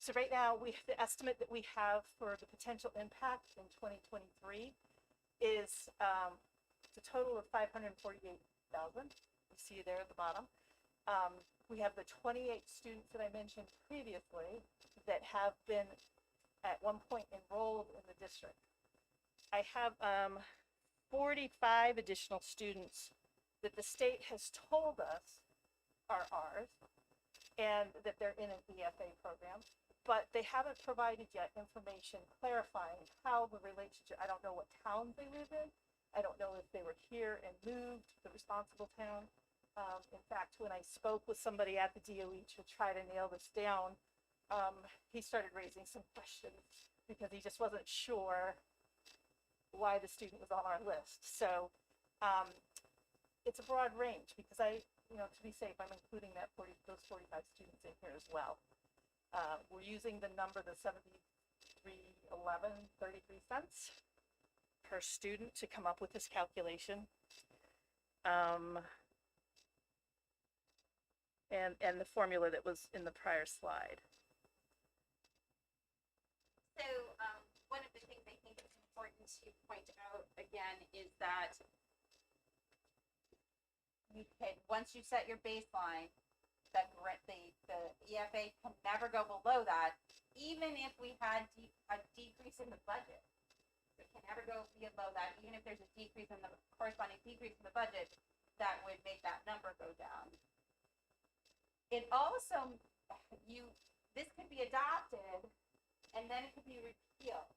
So right now, the estimate that we have for the potential impact in 2023 is a total of $548,000. You see there at the bottom. We have the 28 students that I mentioned previously that have been at one point enrolled in the district. I have 45 additional students that the state has told us are ours and that they're in an EFA program, but they haven't provided yet information clarifying how the relationship, I don't know what towns they live in. I don't know if they were here and moved to the responsible town. In fact, when I spoke with somebody at the DOE to try to nail this down, he started raising some questions because he just wasn't sure why the student was on our list. So it's a broad range because you know, to be safe, I'm including those 45 students in here as well. We're using the number, the 73.11.33 cents per student to come up with this calculation. And the formula that was in the prior slide. So one of the things I think is important to point out again is that you can, once you set your baseline, the EFA can never go below that, even if we had a decrease in the budget. It can never go below that, even if there's a decrease in the corresponding decrease in the budget, that would make that number go down. It also, this could be adopted and then it could be repealed.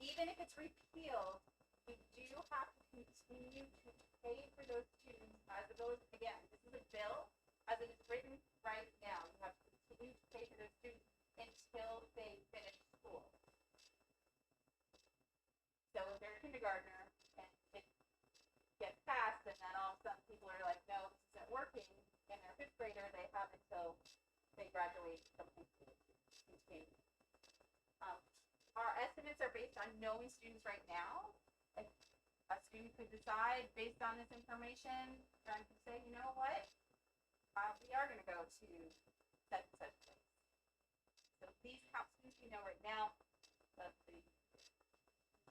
Even if it's repealed, we do have to continue to pay for those students as it goes. Again, this is a bill as it is written right now. You have to continue to pay for those students until they finish school. So if they're a kindergartner and it gets passed, and then all of a sudden people are like, no, this isn't working, and they're a fifth grader, they have until they graduate from high school to continue. Our estimates are based on knowing students right now. If a student could decide based on this information and could say, you know what, we are going to go to such and such place. So these top students we know right now,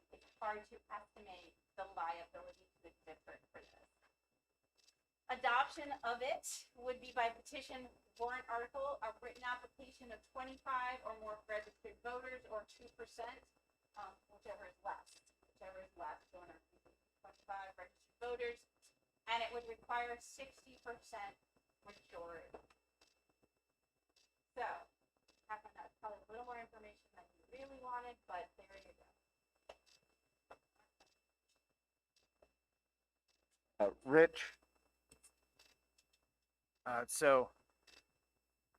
it's hard to estimate the liability to the district for this. Adoption of it would be by petition, warrant article, a written application of 25 or more registered voters, or 2%, whichever is less. So in our 25 registered voters, and it would require 60% majority. So, that's probably a little more information than you really wanted, but there you go. Rich? So,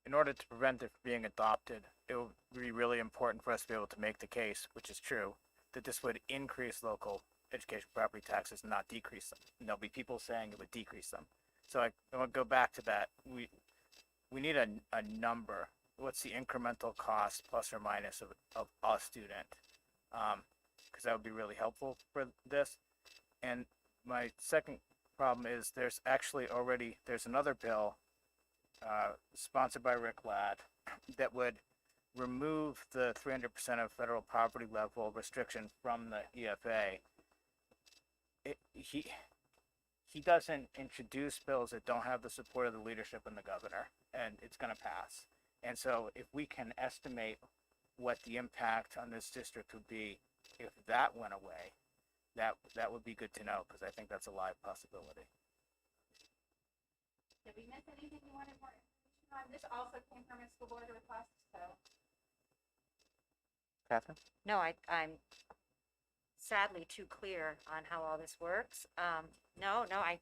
in order to prevent it from being adopted, it would be really important for us to be able to make the case, which is true, that this would increase local education property taxes and not decrease them. And there'll be people saying it would decrease them. So I want to go back to that. We need a number. What's the incremental cost plus or minus of a student? Because that would be really helpful for this. And my second problem is there's another bill sponsored by Rick Ladd that would remove the 300% of federal property level restriction from the EFA. He doesn't introduce bills that don't have the support of the leadership and the governor, and it's going to pass. And so if we can estimate what the impact on this district would be if that went away, that would be good to know, because I think that's a live possibility. Did we miss anything you wanted more information on? This also came from a school board request, so. Catherine? No, I'm sadly too clear on how all this works. No, I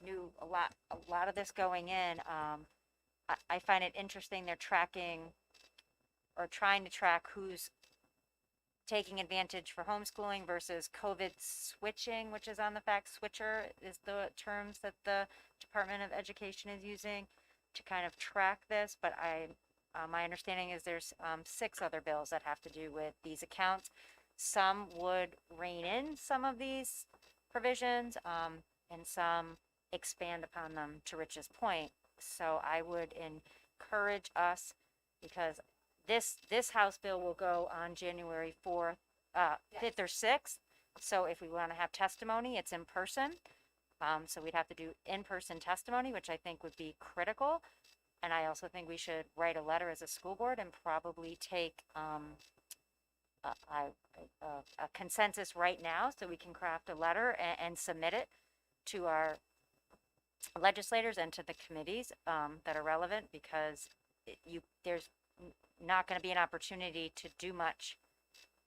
knew a lot of this going in. I find it interesting they're tracking or trying to track who's taking advantage for homeschooling versus COVID switching, which is on the fact switcher is the terms that the Department of Education is using to kind of track this. But my understanding is there's 6 other bills that have to do with these accounts. Some would rein in some of these provisions, and some expand upon them, to Rich's point. So I would encourage us, because this House bill will go on January 4th, 5th or 6th. So if we want to have testimony, it's in person. So we'd have to do in-person testimony, which I think would be critical. And I also think we should write a letter as a school board and probably take a consensus right now, so we can craft a letter and submit it to our legislators and to the committees that are relevant, because there's not going to be an opportunity to do much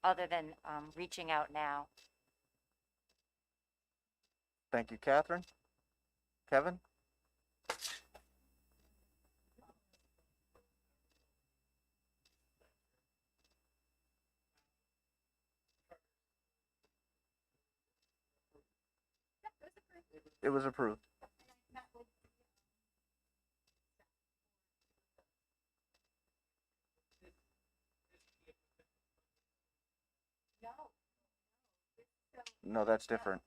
other than reaching out now. Thank you, Catherine. Kevin? It was approved. No, that's different.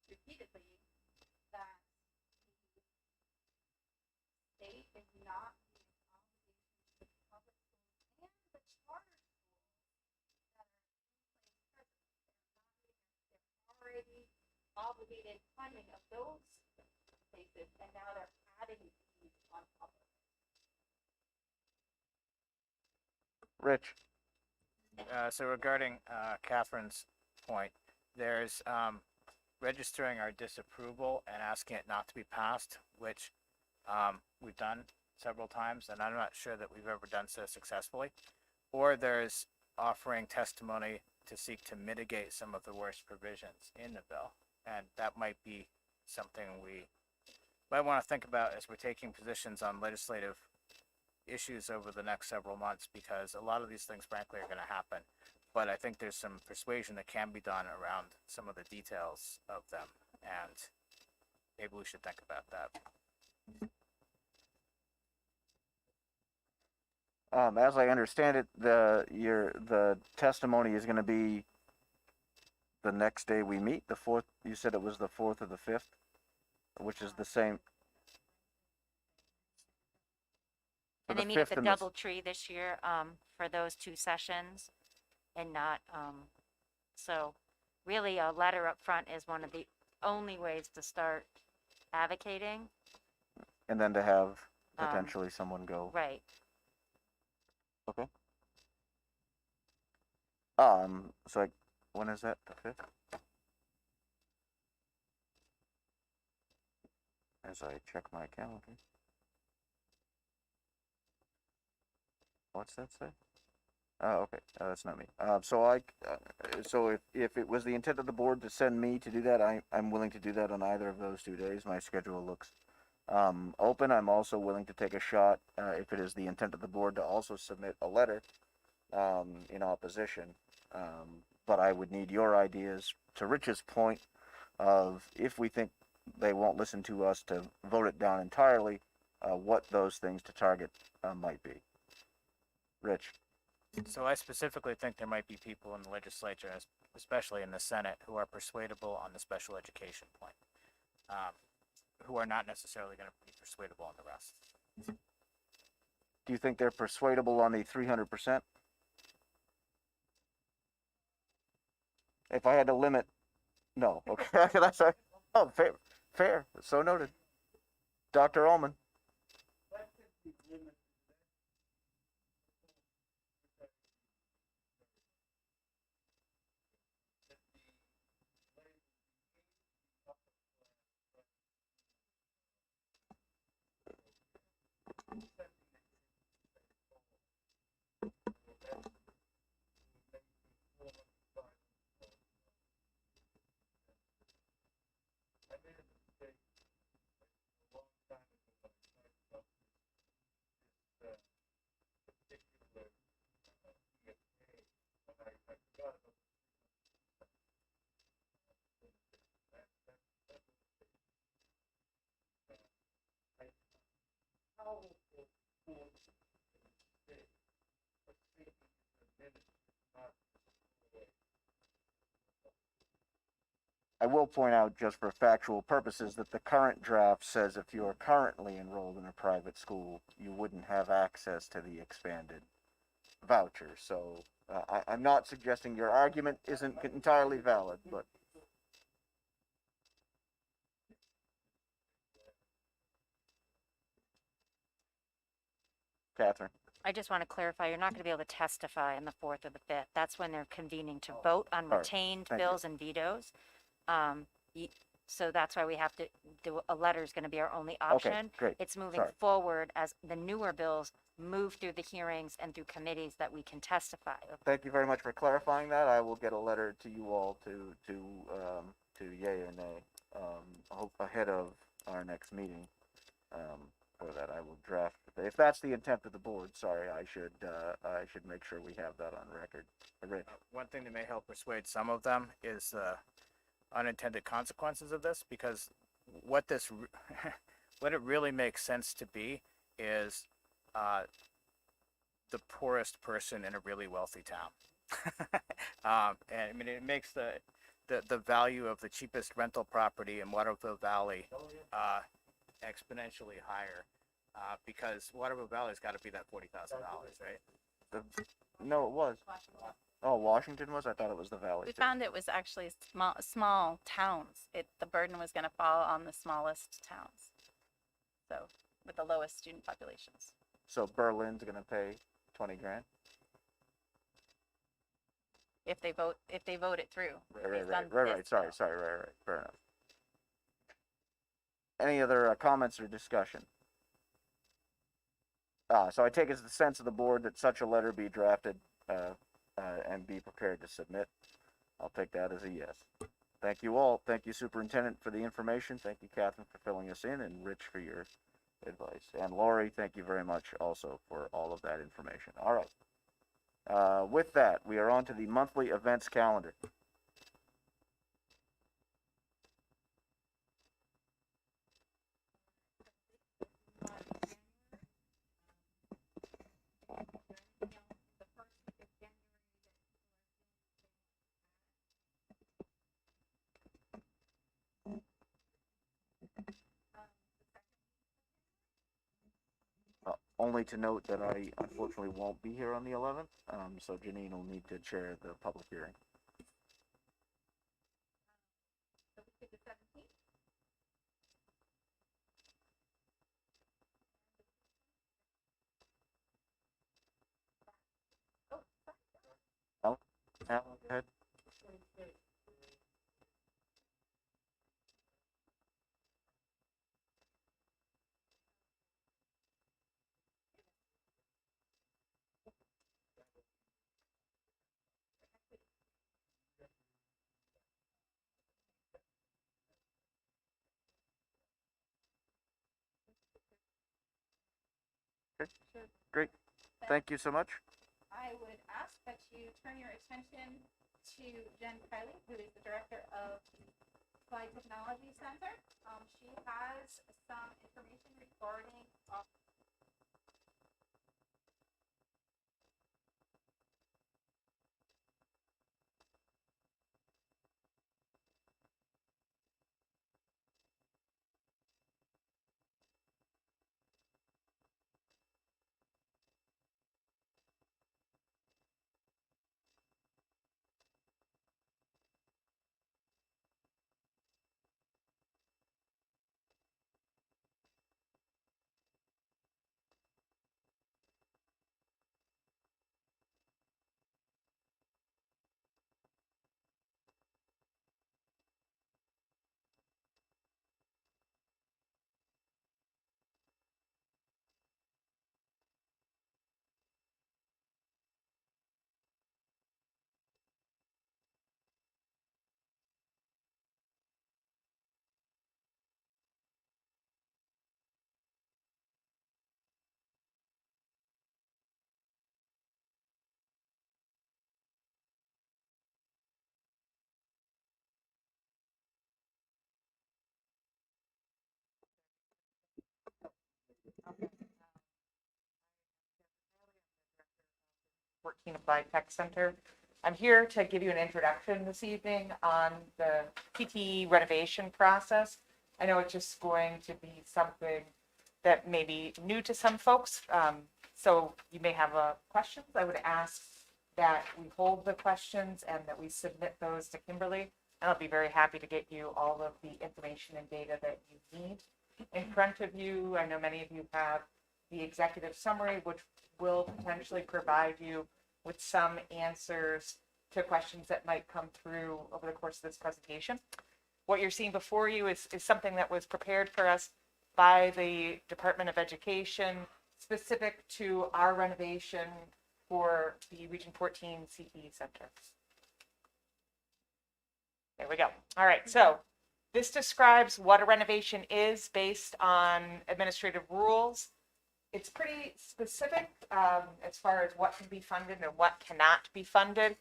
Repeatedly, that the state is not being obligated to the public schools and the charter schools that are in place presently. They're already obligated funding of those places, and now they're adding these on top of it. Rich? So regarding Catherine's point, there's registering our disapproval and asking it not to be passed, which we've done several times, and I'm not sure that we've ever done so successfully. Or there's offering testimony to seek to mitigate some of the worst provisions in the bill, and that might be something we might want to think about as we're taking positions on legislative issues over the next several months, because a lot of these things frankly are going to happen, but I think there's some persuasion that can be done around some of the details of them, and maybe we should think about that. As I understand it, the testimony is going to be the next day we meet, the 4th. You said it was the 4th or the 5th, which is the same. And they meet at the Doubletree this year for those 2 sessions, and not, so really a letter up front is one of the only ways to start advocating. And then to have potentially someone go. Right. Okay. So when is that? The 5th? As I check my calendar. What's that say? Oh, okay. That's not me. So if it was the intent of the board to send me to do that, I'm willing to do that on either of those 2 days. My schedule looks open. I'm also willing to take a shot, if it is the intent of the board, to also submit a letter in opposition. But I would need your ideas, to Rich's point, of if we think they won't listen to us, to vote it down entirely, what those things to target might be. Rich? So I specifically think there might be people in the legislature, especially in the Senate, who are persuadable on the special education point, who are not necessarily going to be persuadable on the rest. Do you think they're persuadable on the 300%? If I had to limit, no. Okay, that's right. Oh, fair. So noted. Dr. Ullman? I will point out, just for factual purposes, that the current draft says if you are currently enrolled in a private school, you wouldn't have access to the expanded voucher. So I'm not suggesting your argument isn't entirely valid, but Catherine. I just want to clarify, you're not going to be able to testify on the 4th or the 5th. That's when they're convening to vote on All right. retained Thank you. bills and vetoes. So that's why we have to do, a letter is going to be our only Okay, option. great. It's moving Sorry. forward as the newer bills move through the hearings and through committees that we can testify. Thank you very much for clarifying that. I will get a letter to you all to yay or nay, ahead of our next meeting. For that, I will draft, if that's the intent of the board, sorry, I should make sure we have that on record. Rich. One thing that may help persuade some of them is unintended consequences of this, because what this, what it really makes sense to be is the poorest person in a really wealthy town. And I mean, it makes the value of the cheapest rental property in Waterville Valley exponentially higher, because Waterville Valley's got to be that $40,000, right? No, it was. Oh, Washington was? I thought it was the Valley. We too. found it was actually small towns. The burden was going to fall on the smallest towns. So, with the lowest student populations. So Berlin's gonna pay 20 grand? If they vote it through. Right, based on right, this sorry, bill. right, fair enough. Any other comments or discussion? So I take it as the sense of the board that such a letter be drafted, and be prepared to submit. I'll take that as a yes. Thank you all. Thank you, Superintendent, for the information. Thank you, Catherine, for filling us in, and Rich for your advice. And Lori, thank you very much also for all of that information. All right. With that, we are on to the monthly events calendar. Only to note that I unfortunately won't be here on the 11th, so Janine will need to chair the public hearing. Al, go ahead. Okay, great. Thank you so much. I would ask that you turn your attention to Jen Kiley, who is the director of the Applied Technology Center. She has some information regarding Applied Tech Center. I'm here to give you an introduction this evening on the PTE renovation process. I know it's just going to be something that may be new to some folks, so you may have questions. I would ask that we hold the questions and that we submit those to Kimberly, and I'll be very happy to get you all of the information and data that you need. In front of you, I know many of you have the executive summary, which will potentially provide you with some answers to questions that might come through over the course of this presentation. What you're seeing before you is something that was prepared for us by the Department of Education, specific to our renovation for the Region 14 CE Center. There we go. All right, so this describes what a renovation is based on administrative rules. It's pretty specific as far as what can be funded and what cannot be funded.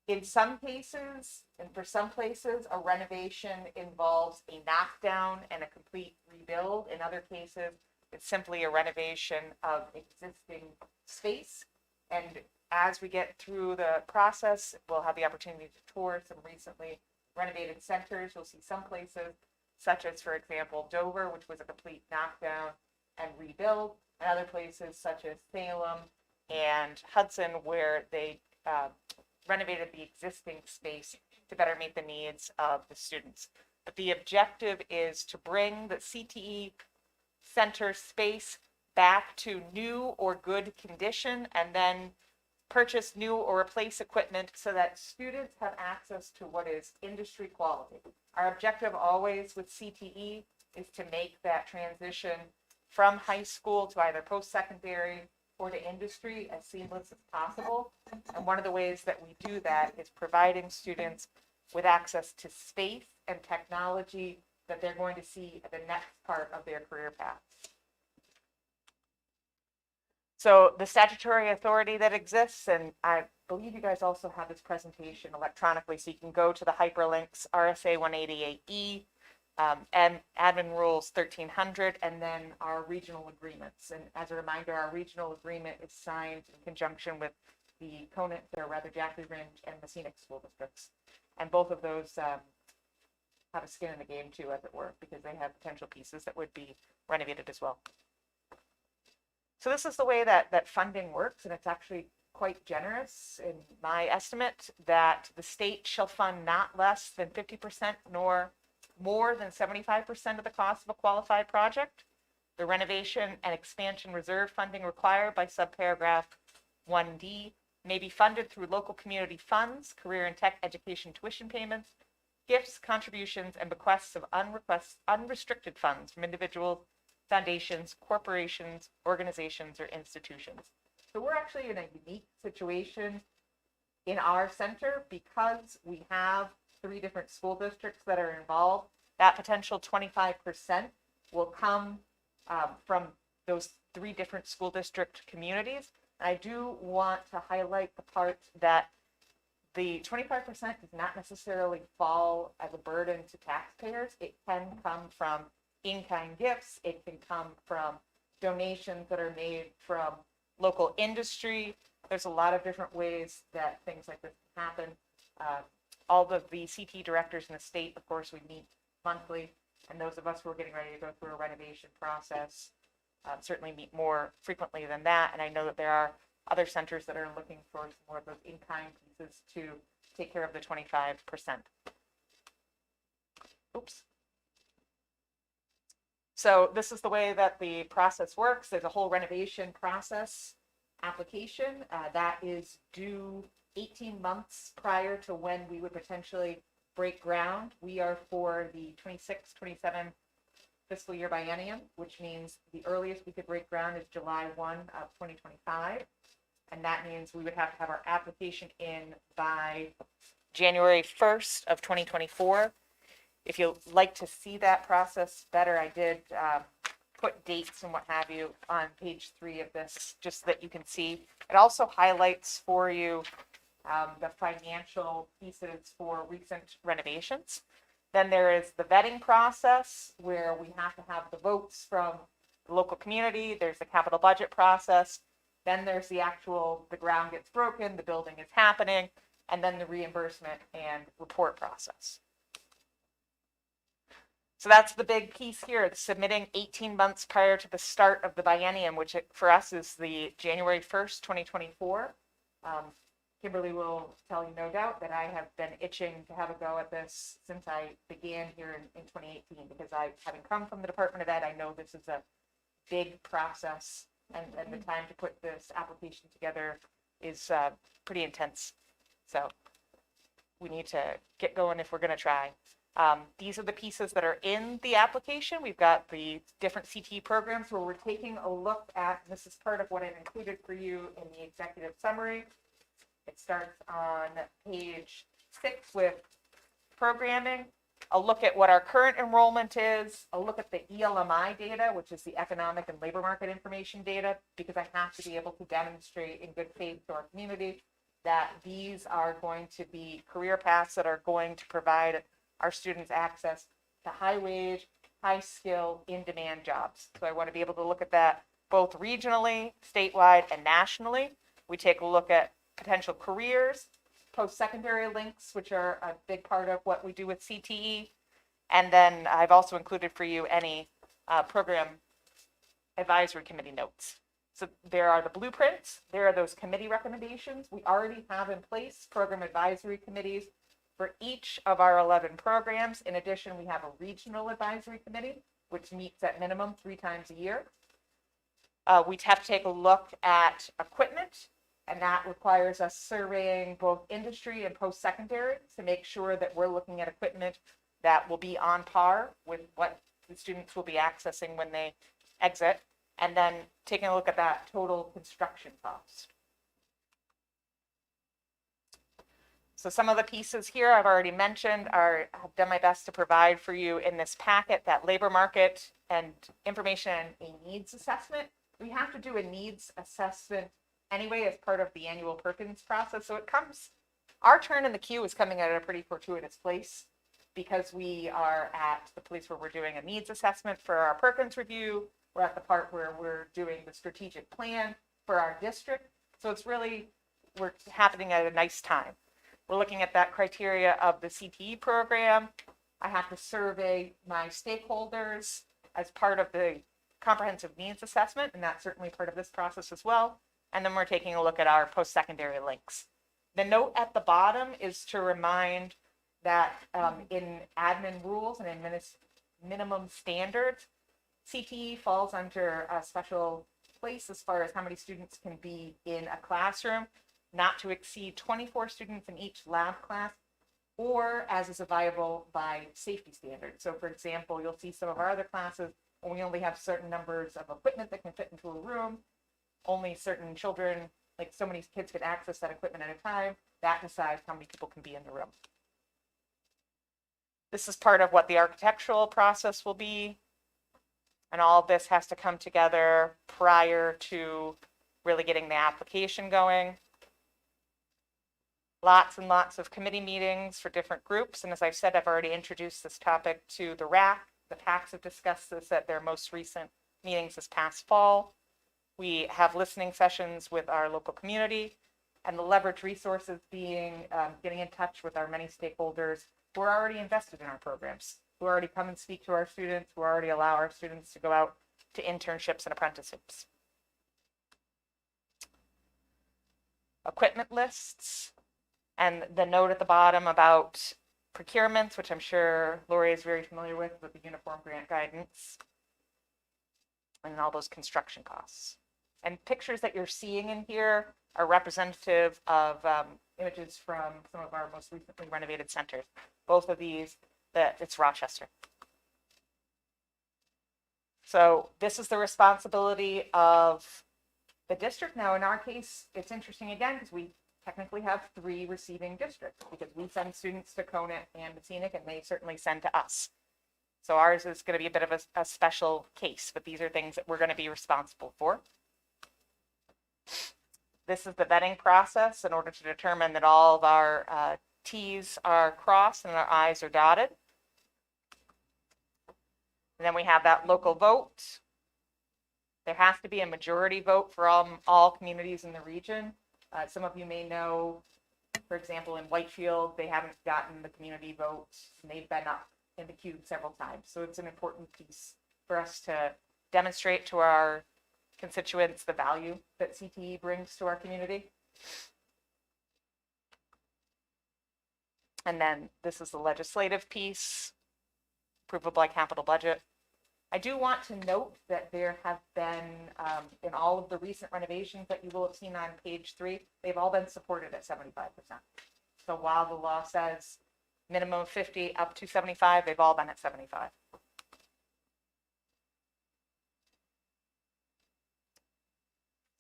In some cases, and for some places, a renovation involves a knockdown and a complete rebuild. In other cases, it's simply a renovation of existing space. And as we get through the process, we'll have the opportunity to tour some recently renovated centers. You'll see some places, such as, for example, Dover, which was a complete knockdown and rebuild, and other places such as Salem and Hudson, where they renovated the existing space to better meet the needs of the students. But the objective is to bring the CTE center space back to new or good condition, and then purchase new or replace equipment so that students have access to what is industry quality. Our objective always with CTE is to make that transition from high school to either post-secondary or to industry as seamless as possible. And one of the ways that we do that is providing students with access to space and technology that they're going to see at the next part of their career path. So the statutory authority that exists, and I believe you guys also have this presentation electronically, so you can go to the hyperlinks, RSA 188E, and Admin Rules 1300, and then our regional agreements. And as a reminder, our regional agreement is signed in conjunction with the Conant, or rather Jackley Ridge and Messinic school districts. And both of those have a skin in the game too, as it were, because they have potential pieces that would be renovated as well. So this is the way that funding works, and it's actually quite generous in my estimate, that the state shall fund not less than 50% nor more than 75% of the cost of a qualified project. The renovation and expansion reserve funding required by subparagraph 1D may be funded through local community funds, career and tech education tuition payments, gifts, contributions, and bequests of unrestricted funds from individuals, foundations, corporations, organizations, or institutions. So we're actually in a unique situation in our center because we have 3 different school districts that are involved. That potential 25% will come from those 3 different school district communities. And I do want to highlight the part that the 25% does not necessarily fall as a burden to taxpayers. It can come from in-kind gifts. It can come from donations that are made from local industry. There's a lot of different ways that things like this can happen. All of the CT directors in the state, of course, we meet monthly, and those of us who are getting ready to go through a renovation process certainly meet more frequently than that. And I know that there are other centers that are looking for some more of those in-kind pieces to take care of the 25%. Oops. So this is the way that the process works. There's a whole renovation process application that is due 18 months prior to when we would potentially break ground. We are for the 26-27 fiscal year biennium, which means the earliest we could break ground is July 1 of 2025. And that means we would have to have our application in by January 1st of 2024. If you'd like to see that process better, I did put dates and what have you on page 3 of this, just so that you can see. It also highlights for you the financial pieces for recent renovations. Then there is the vetting process, where we have to have the votes from the local community. There's the capital budget process. Then there's the ground gets broken, the building is happening, and then the reimbursement and report process. So that's the big piece here. It's submitting 18 months prior to the start of the biennium, which for us is the January 1st, 2024. Kimberly will tell you, no doubt, that I have been itching to have a go at this since I began here in 2018, because having come from the Department of Ed, I know this is a big process, and the time to put this application together is pretty intense. So we need to get going if we're going to try. These are the pieces that are in the application. We've got the different CTE programs where we're taking a look at, and this is part of what I've included for you in the executive summary. It starts on page 6 with programming. I'll look at what our current enrollment is. I'll look at the ELMI data, which is the economic and labor market information data, because I have to be able to demonstrate in good faith to our community that these are going to be career paths that are going to provide our students access to high wage, high skill, in demand jobs. So I want to be able to look at that both regionally, statewide, and nationally. We take a look at potential careers, post-secondary links, which are a big part of what we do with CTE. And then I've also included for you any program advisory committee notes. So there are the blueprints, there are those committee recommendations. We already have in place program advisory committees for each of our 11 programs. In addition, we have a regional advisory committee, which meets at minimum 3 times a year. We have to take a look at equipment, and that requires us surveying both industry and post-secondary to make sure that we're looking at equipment that will be on par with what the students will be accessing when they exit, and then taking a look at that total construction cost. So some of the pieces here I've already mentioned I've done my best to provide for you in this packet, that labor market and information and a needs assessment. We have to do a needs assessment anyway as part of the annual Perkins process. So our turn in the queue is coming at a pretty fortuitous place, because we are at the place where we're doing a needs assessment for our Perkins review. We're at the part where we're doing the strategic plan for our district. So we're happening at a nice time. We're looking at that criteria of the CTE program. I have to survey my stakeholders as part of the comprehensive needs assessment, and that's certainly part of this process as well. And then we're taking a look at our post-secondary links. The note at the bottom is to remind that in admin rules and in minimum standards, CTE falls under a special place as far as how many students can be in a classroom, not to exceed 24 students in each lab class, or as is viable by safety standards. So for example, you'll see some of our other classes, when we only have certain numbers of equipment that can fit into a room, only certain children, like so many kids could access that equipment at a time, that decides how many people can be in the room. This is part of what the architectural process will be. And all of this has to come together prior to really getting the application going. Lots and lots of committee meetings for different groups. And as I've said, I've already introduced this topic to the RAC. The PACs have discussed this at their most recent meetings this past fall. We have listening sessions with our local community, and the leverage resources being getting in touch with our many stakeholders who are already invested in our programs, who already come and speak to our students, who already allow our students to go out to internships and apprenticeships. Equipment lists, and the note at the bottom about procurements, which I'm sure Lori is very familiar with the uniform grant guidance, and all those construction costs. And pictures that you're seeing in here are representative of images from some of our most recently renovated centers. Both of these, it's Rochester. So this is the responsibility of the district. Now, in our case, it's interesting again, because we technically have 3 receiving districts, because we send students to Conant and Scenic, and they certainly send to us. So ours is going to be a bit of a special case, but these are things that we're going to be responsible for. This is the vetting process in order to determine that all of our T's are crossed and our I's are dotted. And then we have that local vote. There has to be a majority vote for all communities in the region. Some of you may know, for example, in Whitefield, they haven't gotten the community votes, and they've been up in the queue several times. So it's an important piece for us to demonstrate to our constituents the value that CTE brings to our community. And then this is the legislative piece, approval by capital budget. I do want to note that there have been, in all of the recent renovations that you will have seen on page 3, they've all been supported at 75%. So while the law says minimum of 50 up to 75, they've all been at 75.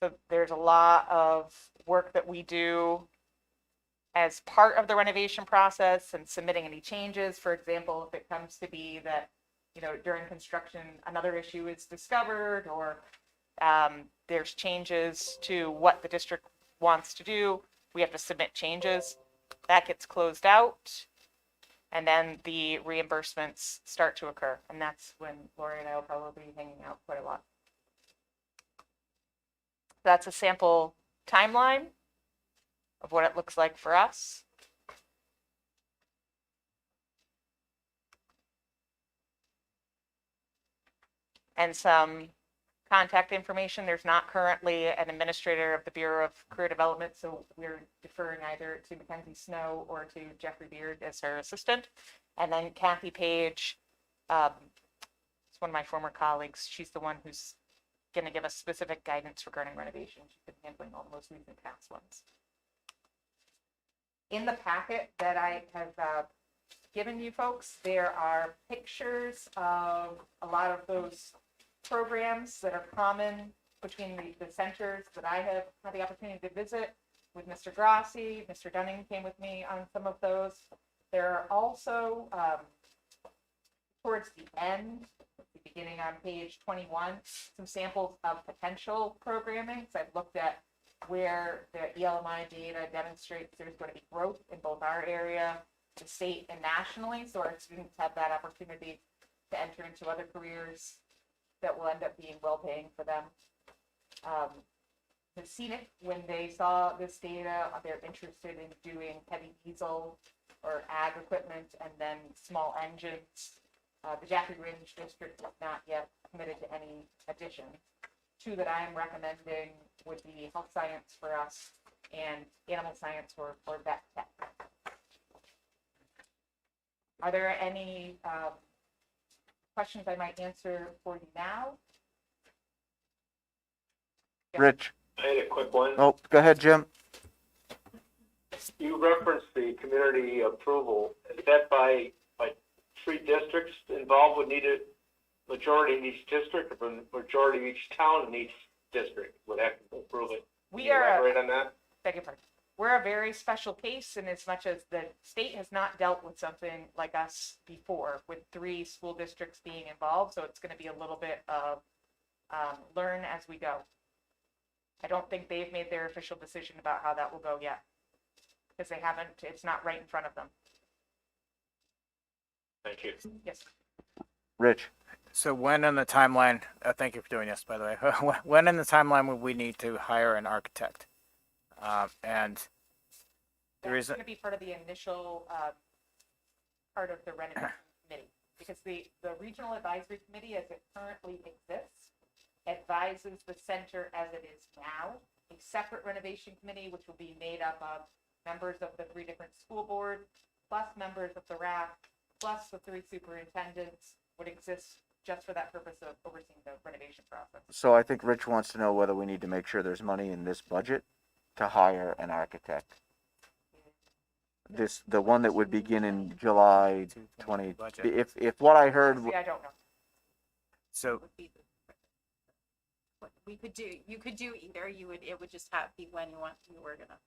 So there's a lot of work that we do as part of the renovation process and submitting any changes. For example, if it comes to be that, you know, during construction, another issue is discovered, or there's changes to what the district wants to do, we have to submit changes. That gets closed out, and then the reimbursements start to occur. And that's when Lori and I will probably be hanging out quite a lot. That's a sample timeline of what it looks like for us. And some contact information. There's not currently an administrator of the Bureau of Career Development, so we're deferring either to Mackenzie Snow or to Jeffrey Beard as her assistant. And then Kathy Page, it's one of my former colleagues. She's the one who's going to give us specific guidance regarding renovation. She's been handling all the most recent past ones. In the packet that I have given you folks, there are pictures of a lot of those programs that are common between the centers that I have had the opportunity to visit with Mr. Grassi. Mr. Dunning came with me on some of those. There are also, towards the end, beginning on page 21, some samples of potential programming. So I've looked at where the ELMI data demonstrates there's going to be growth in both our area, the state, and nationally. So our students have that opportunity to enter into other careers that will end up being well-paying for them. The scenic, when they saw this data, they're interested in doing heavy diesel or ag equipment and then small engines. The Jackie Ridge District is not yet committed to any addition. Two that I am recommending would be health science for us and animal science or vet tech. Are there any questions I might answer for you now? Rich. I had a quick one. Oh, go ahead, Jim. You referenced the community approval. Is that by 3 districts involved would need a majority in each district, or a majority of each town in each district would have to approve it? Can you elaborate on that? Beg your pardon. We're a very special case in as much as the state has not dealt with something like us before, with 3 school districts being involved. So it's going to be a little bit of learn as we go. I don't think they've made their official decision about how that will go yet, because they haven't. It's not right in front of them. Thank you. Yes. Rich. So when in the timeline, thank you for doing this, by the way, when in the timeline would we need to hire an architect? And the That's reason, going to be part of the initial part of the renovation committee, because the regional advisory committee, as it currently exists, advises the center as it is now. A separate renovation committee, which will be made up of members of the 3 different school boards, plus members of the RAF, plus the 3 superintendents, would exist just for that purpose of overseeing the renovation process. So I think Rich wants to know whether we need to make sure there's money in this budget to hire an architect. The one that would begin in July 20. budget. If what I heard, See, I don't know. So Would be what we could do. You could do either. It would just have be when you were gonna.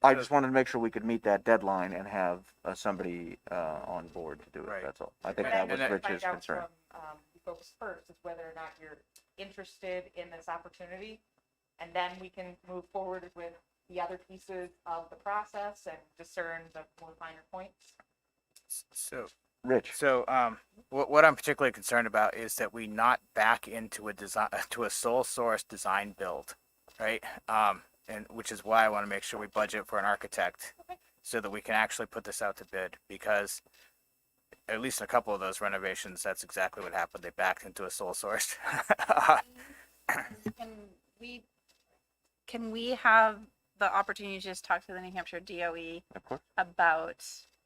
I just wanted to make sure we could meet that deadline and have somebody on board to do it. Right. That's all. I think What that I was need to Rich's find out concern. from you folks first is whether or not you're interested in this opportunity, and then we can move forward with the other pieces of the process and discern the more finer points. So Rich. So, what I'm particularly concerned about is that we not back into a design, to a sole source design build, right? And which is why I want to make sure we budget for an architect so that we can actually put this out to bid, because at least in a couple of those renovations, that's exactly what happened. They backed into a sole source. Can we, can we have the opportunity to just talk to the New Hampshire DOE Of course. about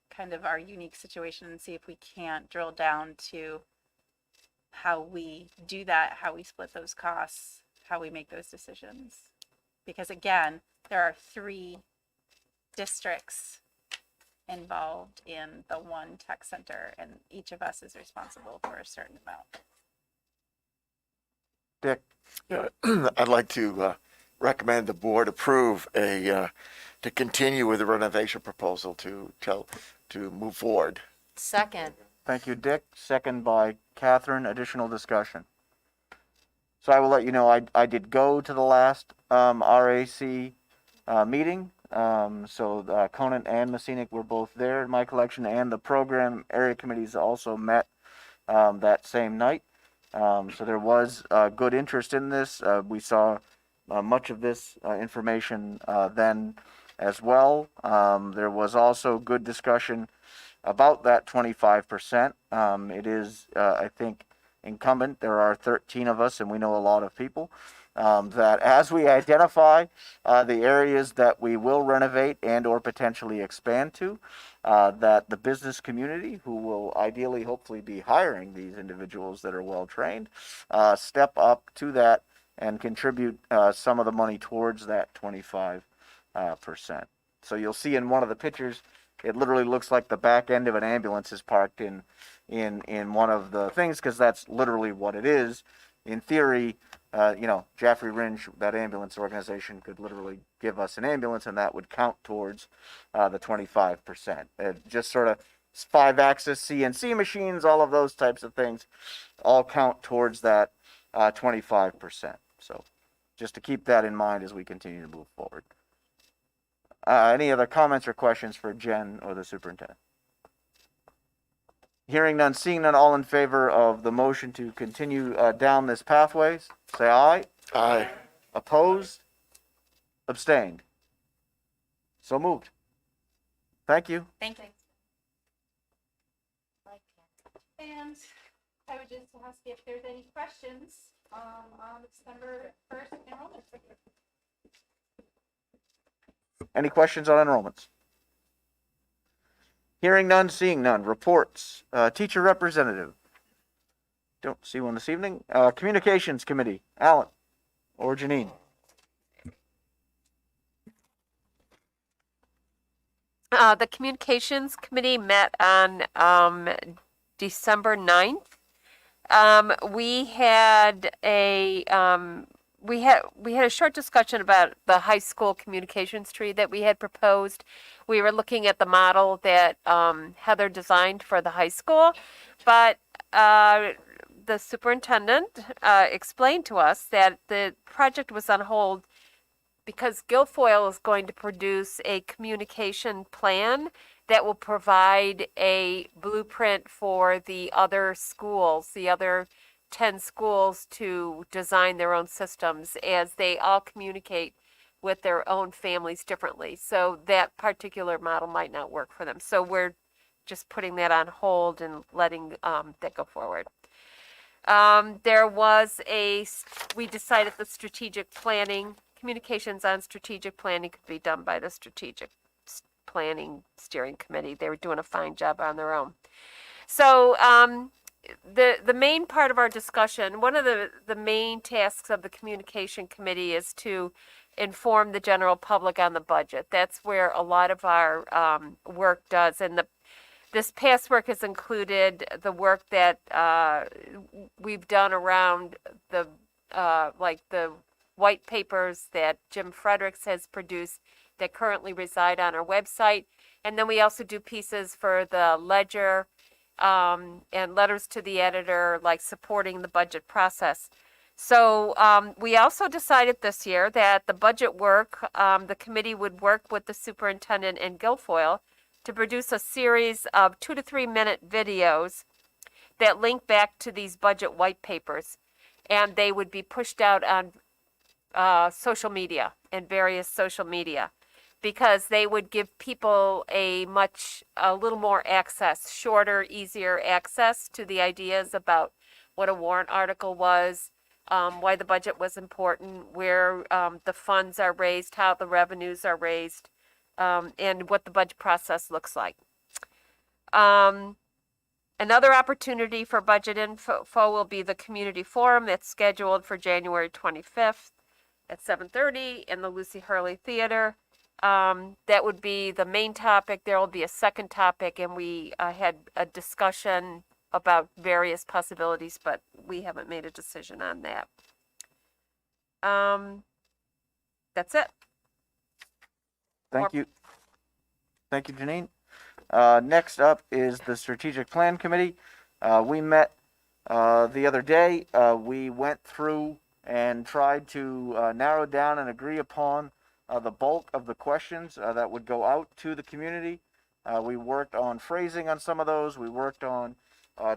kind of our unique situation and see if we can't drill down to how we do that, how we split those costs, how we make those decisions? Because again, there are 3 districts involved in the one tech center, and each of us is responsible for a certain amount. Dick. Yeah, I'd like to recommend the board approve to continue with the renovation proposal to move forward. Second. Thank you, Dick. Second by Catherine. Additional discussion. So I will let you know, I did go to the last RAC meeting. So Conant and Messinic were both there in my collection, and the program area committees also met that same night. So there was good interest in this. We saw much of this information then as well. There was also good discussion about that 25%. It is, I think, incumbent. There are 13 of us, and we know a lot of people. That as we identify the areas that we will renovate and or potentially expand to, that the business community, who will ideally hopefully be hiring these individuals that are well trained, step up to that and contribute some of the money towards that 25%. So you'll see in one of the pictures, it literally looks like the back end of an ambulance is parked in one of the things, because that's literally what it is. In theory, Jaffrey Ringe, that ambulance organization, could literally give us an ambulance, and that would count towards the 25%. Just sort of 5-axis CNC machines, all of those types of things, all count towards that 25%. So just to keep that in mind as we continue to move forward. Any other comments or questions for Jen or the superintendent? Hearing none, seeing none, all in favor of the motion to continue down this pathway, say aye. Aye. Opposed? Abstained? So moved. Thank you. Thank you. And I would just ask if there's any questions on December 1st enrollment. Any questions on enrollments? Hearing none, seeing none. Reports. Teacher representative. Don't see one this evening. Communications committee. Alan or Janine. The communications committee met on December 9th. We had a short discussion about the high school communications tree that we had proposed. We were looking at the model that Heather designed for the high school, but the superintendent explained to us that the project was on hold because Guilfoyle is going to produce a communication plan that will provide a blueprint for the other schools, the other 10 schools, to design their own systems as they all communicate with their own families differently. So that particular model might not work for them. So we're just putting that on hold and letting that go forward. We decided the strategic planning, communications on strategic planning could be done by the strategic planning steering committee. They were doing a fine job on their own. So the main part of our discussion, one of the main tasks of the communication committee is to inform the general public on the budget. That's where a lot of our work does. And this past work has included the work that we've done around the white papers that Jim Fredericks has produced that currently reside on our website. And then we also do pieces for the Ledger and letters to the editor, like supporting the budget process. So we also decided this year that the budget work, the committee would work with the superintendent and Guilfoyle to produce a series of 2 to 3 minute videos that link back to these budget white papers, and they would be pushed out on social media and various social media, because they would give people a little more access, shorter, easier access to the ideas about what a warrant article was, why the budget was important, where the funds are raised, how the revenues are raised, and what the budget process looks like. Another opportunity for budget info will be the community forum that's scheduled for January 25th at 7:30 in the Lucy Hurley Theater. That would be the main topic. There will be a second topic, and we had a discussion about various possibilities, but we haven't made a decision on that. That's it. Thank you. Thank you, Janine. Next up is the Strategic Plan Committee. We met the other day. We went through and tried to narrow down and agree upon the bulk of the questions that would go out to the community. We worked on phrasing on some of those. We worked on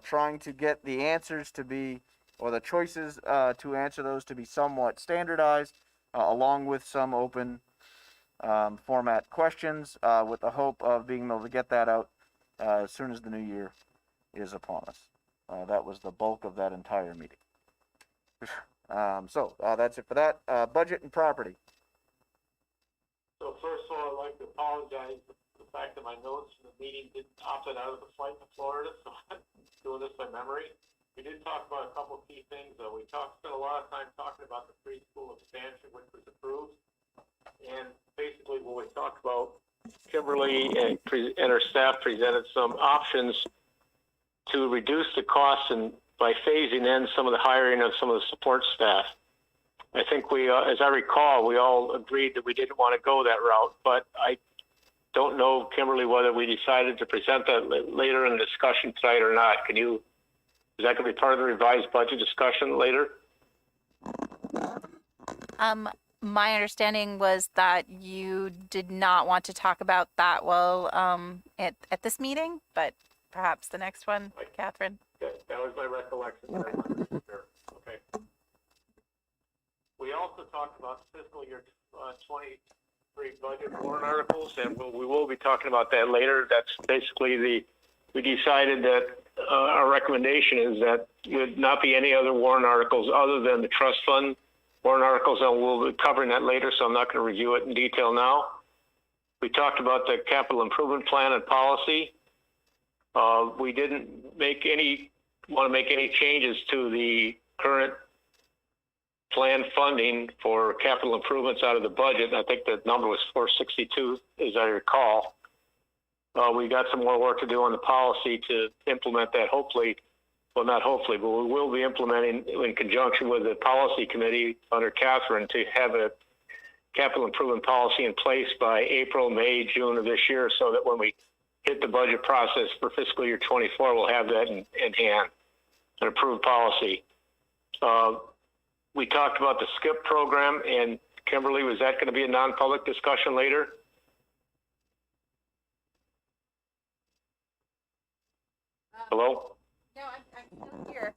trying to get the answers to be, or the choices to answer those to be somewhat standardized, along with some open format questions, with the hope of being able to get that out as soon as the new year is upon us. That was the bulk of that entire meeting. So that's it for that. Budget and property. So first of all, I'd like to apologize for the fact that my notes from the meeting didn't opted out of the flight to Florida, so I'm doing this by memory. We did talk about a couple of key things, though. We spent a lot of time talking about the preschool expansion, which was approved. And basically what we talked about, Kimberly and her staff presented some options to reduce the costs and by phasing in some of the hiring of some of the support staff. I think we, as I recall, we all agreed that we didn't want to go that route, but I don't know, Kimberly, whether we decided to present that later in the discussion tonight or not. Is that going to be part of the revised budget discussion later? My understanding was that you did not want to talk about that at this meeting, but perhaps the next one, Catherine. That was my recollection. Sure. Okay. We also talked about fiscal year 23 budget warrant articles, and we will be talking about that later. That's basically we decided that our recommendation is that there would not be any other warrant articles other than the trust fund warrant articles, and we'll be covering that later, so I'm not going to review it in detail now. We talked about the capital improvement plan and policy. We didn't want to make any changes to the current planned funding for capital improvements out of the budget. I think the number was 462, as I recall. We got some more work to do on the policy to implement that, hopefully. Well, not hopefully, but we will be implementing in conjunction with the policy committee under Catherine to have a capital improvement policy in place by April, May, June of this year, so that when we hit the budget process for fiscal year 24, we'll have that in hand, an approved policy. We talked about the SCIP program, and Kimberly, was that going to be a non-public discussion later? Hello? No, I'm still here.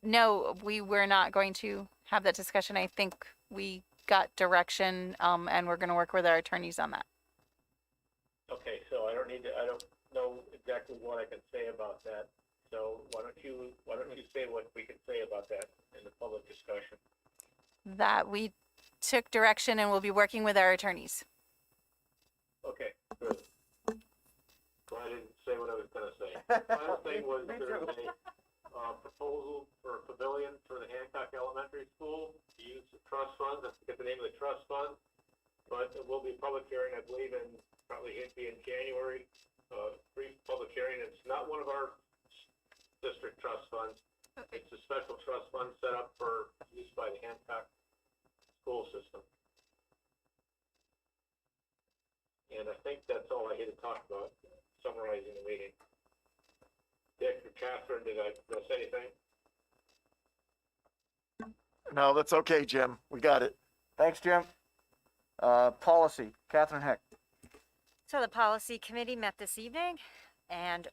No, we were not going to have that discussion. I think we got direction, and we're going to work with our attorneys on that. Okay, so I don't know exactly what I can say about that. So why don't you say what we can say about that in the public discussion? That we took direction and we'll be working with our attorneys. Okay, good. Well, I didn't say what I was going to say. Final thing was there's a proposal for a pavilion for the Hancock Elementary School to use the trust funds. I forget the name of the trust fund, but it will be a public hearing, I believe, probably it'd be in January. Brief public hearing. It's not one of our district trust funds. Okay. It's a special trust fund set up for use by the Hancock school system. And I think that's all I had to talk about, summarizing the meeting. Dick or Catherine, did I miss anything? No, that's okay, Jim. We got it. Thanks, Jim. Policy, Catherine Heck. So the policy committee met this evening, and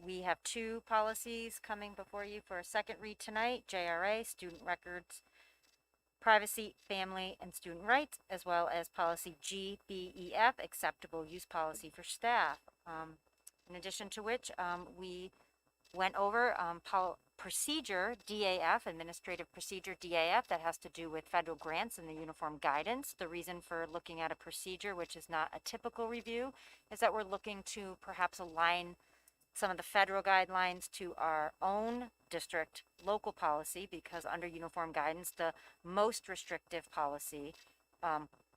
we have two policies coming before you for a second read tonight: JRA, student records, privacy, family, and student rights, as well as policy GBEF, acceptable use policy for staff. In addition to which, we went over procedure DAF, administrative procedure DAF, that has to do with federal grants and the uniform guidance. The reason for looking at a procedure, which is not a typical review, is that we're looking to perhaps align some of the federal guidelines to our own district local policy, because under uniform guidance, the most restrictive policy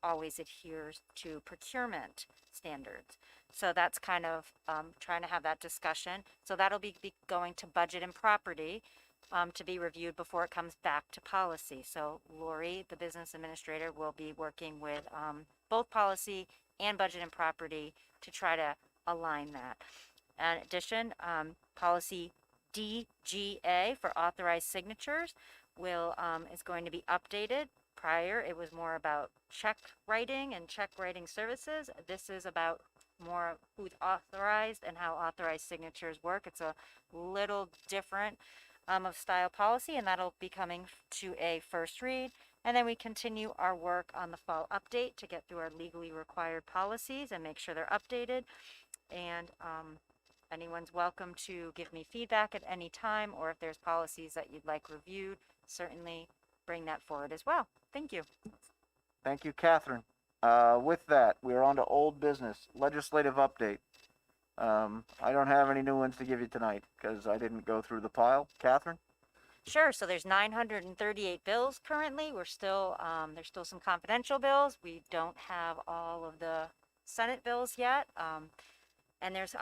always adheres to procurement standards. So that's kind of trying to have that discussion. So that'll be going to budget and property to be reviewed before it comes back to policy. So Lori, the business administrator, will be working with both policy and budget and property to try to align that. In addition, policy DGA for authorized signatures is going to be updated. Prior, it was more about check writing and check writing services. This is about more who's authorized and how authorized signatures work. It's a little different of style policy, and that'll be coming to a first read. And then we continue our work on the fall update to get through our legally required policies and make sure they're updated. And anyone's welcome to give me feedback at any time, or if there's policies that you'd like reviewed, certainly bring that forward as well. Thank you. Thank you, Catherine. With that, we're on to old business, legislative update. I don't have any new ones to give you tonight because I didn't go through the pile. Catherine? Sure. So there's 938 bills currently. We're still, there's still some confidential bills. We don't have all of the Senate bills yet. And there's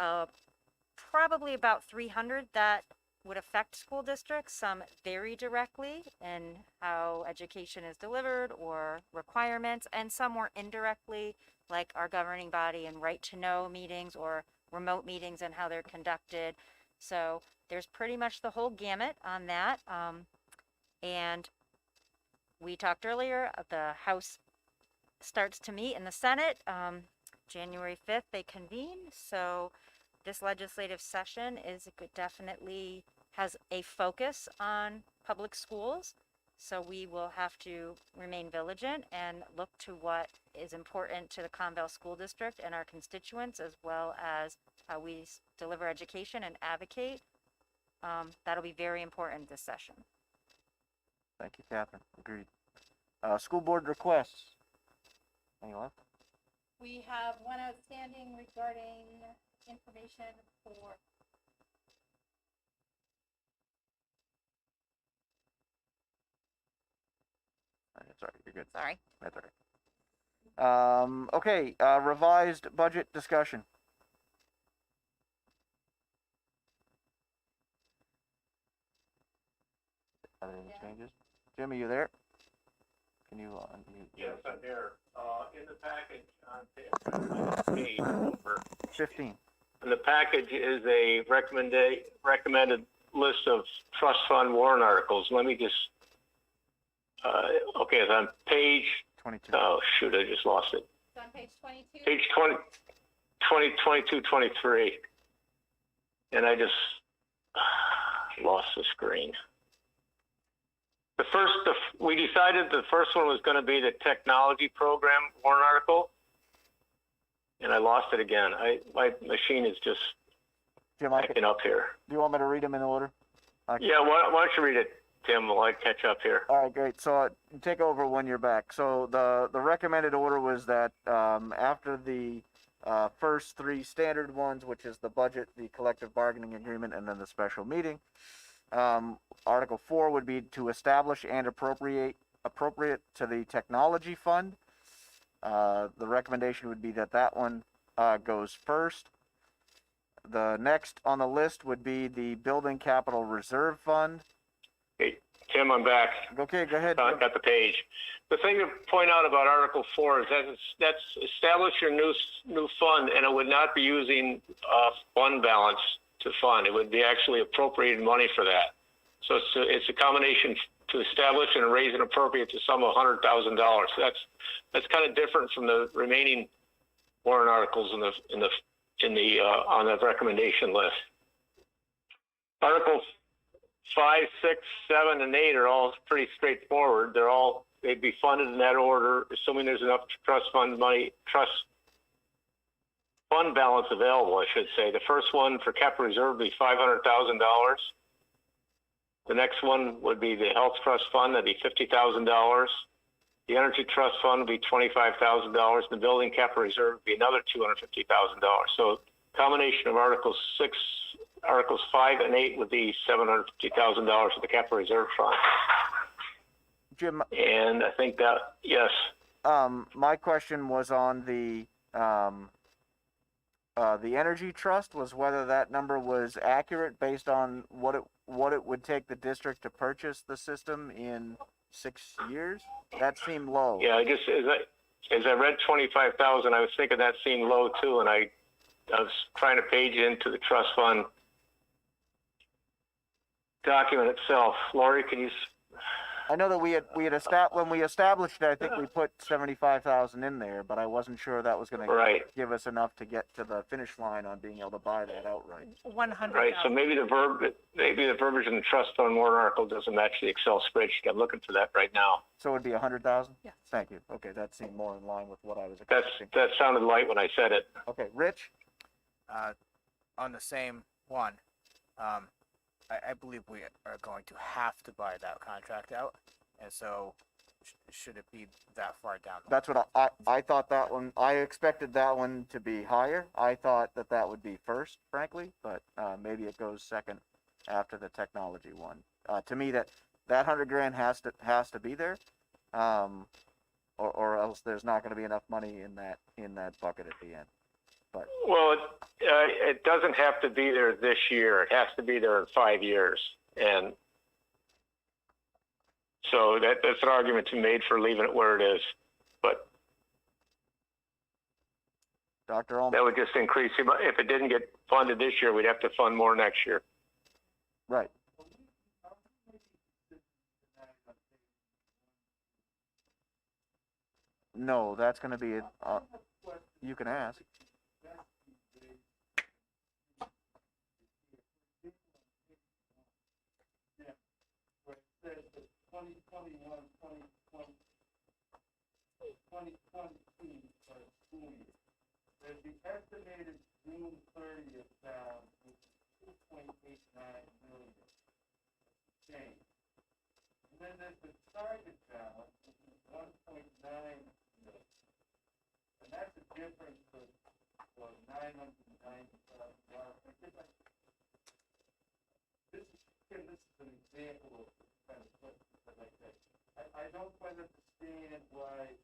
probably about 300 that would affect school districts. Some very directly in how education is delivered or requirements, and some more indirectly, like our governing body and right to know meetings or remote meetings and how they're conducted. So there's pretty much the whole gamut on that. And we talked earlier, the House starts to meet in the Senate. January 5th, they convene. So this legislative session definitely has a focus on public schools. So we will have to remain vigilant and look to what is important to the Conval School District and our constituents, as well as how we deliver education and advocate. That'll be very important this session. Thank you, Catherine. Agreed. School board requests. Any left? We have one outstanding regarding information for That's all right. You're good. Sorry. That's all right. Okay. Revised budget discussion. Are there any changes? Jim, are you there? Can you unmute? Yes, I'm here. In the package on page over 15. in the package is a recommended list of trust fund warrant articles. Let me just, okay, it's on page, 22. oh shoot, I just lost it. It's on page 22. Page 22, 23. And I just lost the screen. We decided the first one was going to be the technology program warrant article. And I lost it again. My machine is just Jim, acting up here. do you want me to read them in order? Yeah, why don't you read it, Tim, while I catch up here? All right, great. So take over when you're back. So the recommended order was that after the first three standard ones, which is the budget, the collective bargaining agreement, and then the special meeting, Article 4 would be to establish and appropriate to the technology fund. The recommendation would be that one goes first. The next on the list would be the building capital reserve fund. Hey, Tim, I'm back. Okay, go ahead. Got the page. The thing to point out about Article 4 is that's establish your new fund, and it would not be using fund balance to fund. It would be actually appropriated money for that. So it's a combination to establish and raise and appropriate to sum of $100,000. That's kind of different from the remaining warrant articles on the recommendation list. Articles 5, 6, 7, and 8 are all pretty straightforward. They'd be funded in that order, assuming there's enough trust fund balance available, I should say. The first one for capital reserve would be $500,000. The next one would be the health trust fund, that'd be $50,000. The energy trust fund would be $25,000. The building capital reserve would be another $250,000. So combination of Articles 5 and 8 would be $750,000 for the capital reserve fund. Jim, And I think that, yes. my question was on the energy trust, was whether that number was accurate based on what it would take the district to purchase the system in 6 years. That seemed low. Yeah, I just, as I read 25,000, I was thinking that seemed low too, and I was trying to page into the trust fund document itself. Lori, can you? I know that when we established it, I think we put 75,000 in there, but I wasn't sure that was going to Right. give us enough to get to the finish line on being able to buy that outright. 100,000. Right, so maybe the verbiage in the trust fund warrant article doesn't match the Excel spreadsheet. I'm looking for that right now. So it'd be 100,000? Yes. Thank you. Okay, that seemed more in line with what I was That expecting. sounded light when I said it. Okay, Rich? On the same one, I believe we are going to have to buy that contract out, and so should it be that far down? That's what I thought that one, I expected that one to be higher. I thought that would be first, frankly, but maybe it goes second after the technology one. To me, that $100,000 has to be there, or else there's not going to be enough money in that bucket at the end. But Well, it doesn't have to be there this year. It has to be there in 5 years. And so that's an argument to be made for leaving it where it is. But Dr. Ullman, that would just increase. If it didn't get funded this year, we'd have to fund more next year. right. No, that's going to be, you can ask. Where it says that 2021, 2022 for a school year. There's the estimated June 30th balance, which is 2.89 million. Change. And then there's the target balance, which is 1.9 million. And that's a difference of $990,000. This is an example of the kind of questions that I say. I don't quite understand why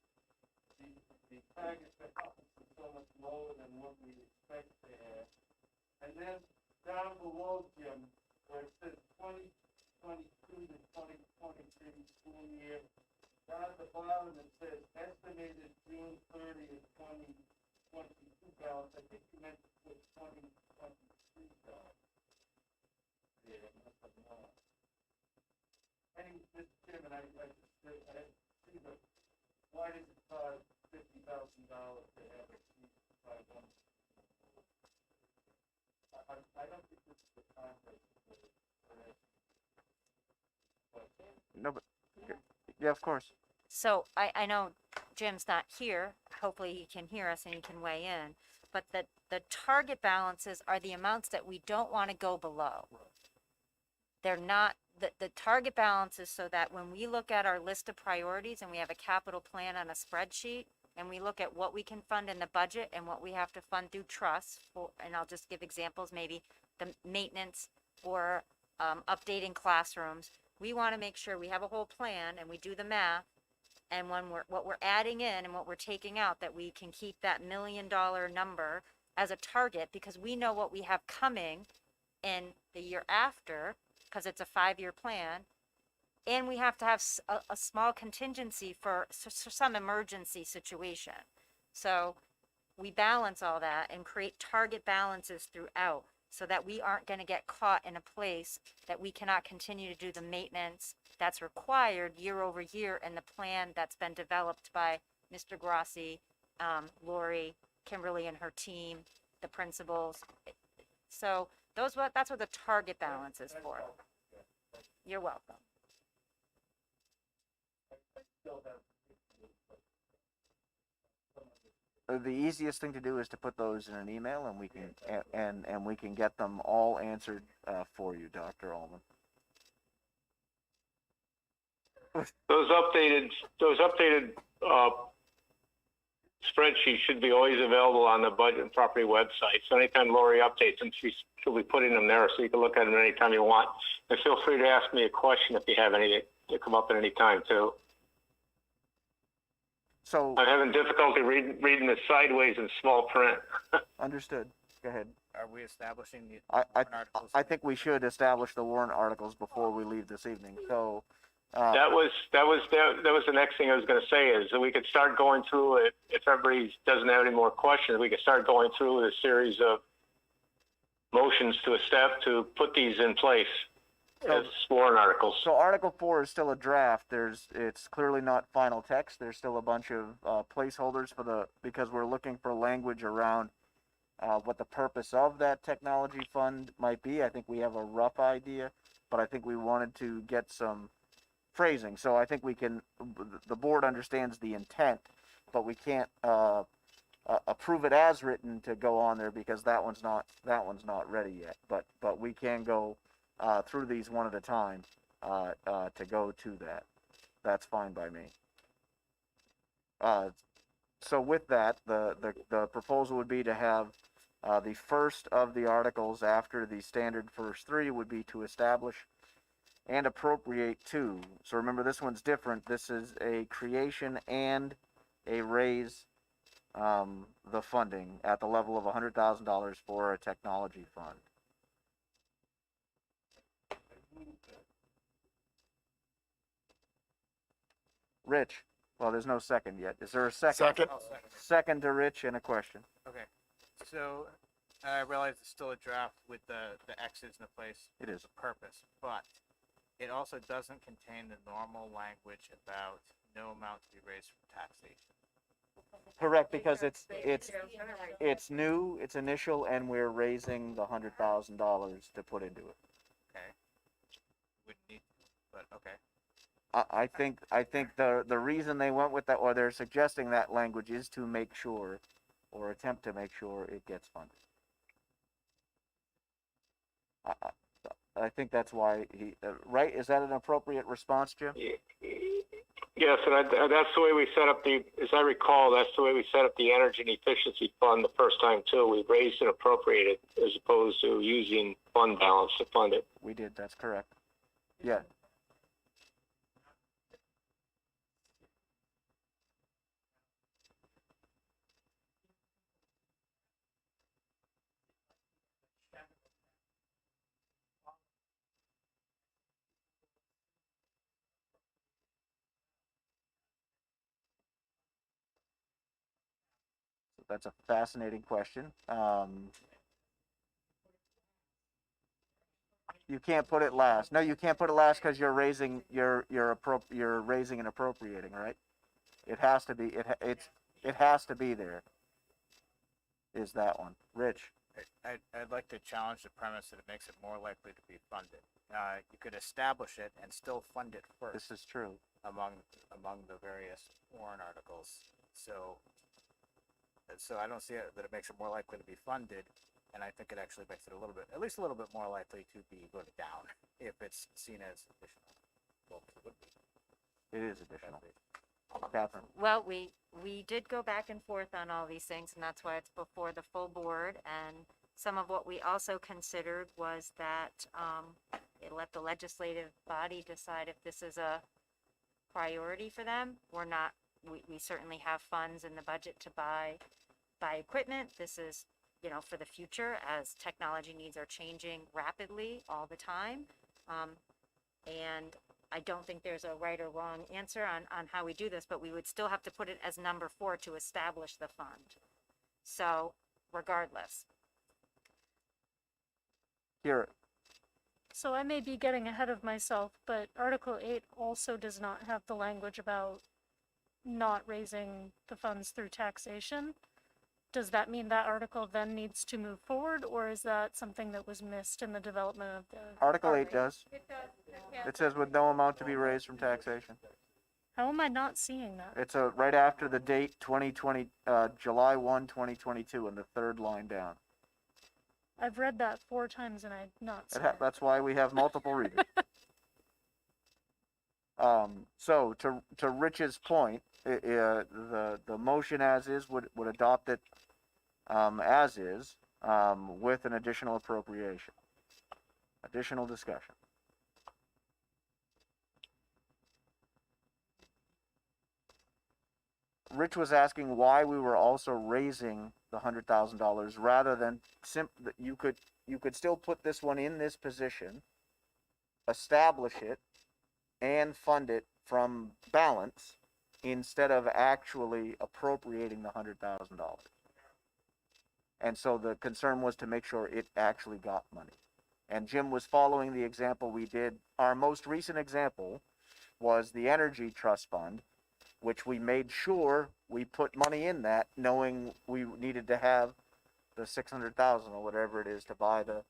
the target balance is so much lower than what we expect to have. And then down below, Jim, where it says 2022 to 2023 school year, down at the bottom it says estimated June 30th, 2022 balance. I think you meant to put 2023 balance. Yeah, must have known. Anyway, Mr. Chairman, I see the, why does it cost $50,000 to have it by one? I don't think this is the context for it. No, but, yeah, of course. So I know Jim's not here. Hopefully he can hear us and he can weigh in. But the target balances are the amounts that we don't want to go below. They're not, the target balances so that when we look at our list of priorities and we have a capital plan on a spreadsheet, and we look at what we can fund in the budget and what we have to fund through trusts, and I'll just give examples, maybe the maintenance or updating classrooms, we want to make sure we have a whole plan and we do the math, and when what we're adding in and what we're taking out, that we can keep that $1 million number as a target, because we know what we have coming in the year after, because it's a 5-year plan, and we have to have a small contingency for some emergency situation. So we balance all that and create target balances throughout, so that we aren't going to get caught in a place that we cannot continue to do the maintenance that's required year over year in the plan that's been developed by Mr. Grossi, Lori, Kimberly and her team, the principals. So that's what the target balance is for. You're welcome. The easiest thing to do is to put those in an email, and we can and we can get them all answered for you, Dr. Ullman. Those updated spreadsheets should be always available on the Budget and Property website. So anytime Lori updates them, she'll be putting them there so you can look at them anytime you want. And feel free to ask me a question if you have any that come up at any time too. So I'm having difficulty reading this sideways in small print. understood. Go ahead. Are we establishing the I warrant articles? I think we should establish the warrant articles before we leave this evening. So That was the next thing I was going to say is that we could start going through it. If everybody doesn't have any more questions, we could start going through a series of motions to put these in place as warrant articles. So Article 4 is still a draft. It's clearly not final text. There's still a bunch of placeholders because we're looking for language around what the purpose of that technology fund might be. I think we have a rough idea, but I think we wanted to get some phrasing. So I think the board understands the intent, but we can't approve it as written to go on there because that one's not ready yet. But we can go through these one at a time to go to that. That's fine by me. So with that, the proposal would be to have the first of the articles after the standard first three would be to establish and appropriate two. So remember, this one's different. This is a creation and a raise the funding at the level of $100,000 for a technology fund. Rich, well, there's no second yet. Is there a second? Second. Second to Rich and a question. Okay, so I realize it's still a draft with the X's in the place. It is. The purpose, but it also doesn't contain the normal language about no amount to be raised from taxation. Correct, because it's new, it's initial, and we're raising the $100,000 to put into it. Okay, wouldn't need to, but okay. I think the reason they went with that, or they're suggesting that language, is to make sure, or attempt to make sure, it gets funded. I think that's why right? Is that an appropriate response, Jim? Yes, and that's the way we set up as I recall, that's the way we set up the Energy and Efficiency Fund the first time too. We raised and appropriated as opposed to using fund balance to fund it. We did, that's correct. Yeah. That's a fascinating question. You can't put it last. No, you can't put it last because you're raising raising and appropriating, right? It has to be. It has to be there. Is that one, Rich? I'd like to challenge the premise that it makes it more likely to be funded. You could establish it and still fund it first. This is true. Among the various warrant articles. So I don't see it, that it makes it more likely to be funded, and I think it actually makes it at least a little bit more likely to be voted down if it's seen as additional. Well, it would be. It is additional. Catherine. Well, we did go back and forth on all these things, and that's why it's before the full board. And some of what we also considered was that it let the legislative body decide if this is a priority for them. We certainly have funds in the budget to buy equipment. This is, for the future as technology needs are changing rapidly all the time. And I don't think there's a right or wrong answer on how we do this, but we would still have to put it as number 4 to establish the fund. So regardless. Here. So I may be getting ahead of myself, but Article 8 also does not have the language about not raising the funds through taxation. does that mean that article then needs to move forward, or is that something that was missed in the development of the? Article 8 does. It does. It says with no amount to be raised from taxation. How am I not seeing that? It's right after the date 2020, July 1, 2022, in the third line down. I've read that 4 times and I've not seen it. That's why we have multiple readers. So to Rich's point, the motion as is would adopt it as is with an additional appropriation. Additional discussion. Rich was asking why we were also raising the $100,000 rather than you could still put this one in this position, establish it, and fund it from balance instead of actually appropriating the $100,000. And so the concern was to make sure it actually got money. And Jim was following the example we did. Our most recent example was the Energy Trust Fund, which we made sure we put money in that, knowing we needed to have the 600,000 or whatever it is to buy the.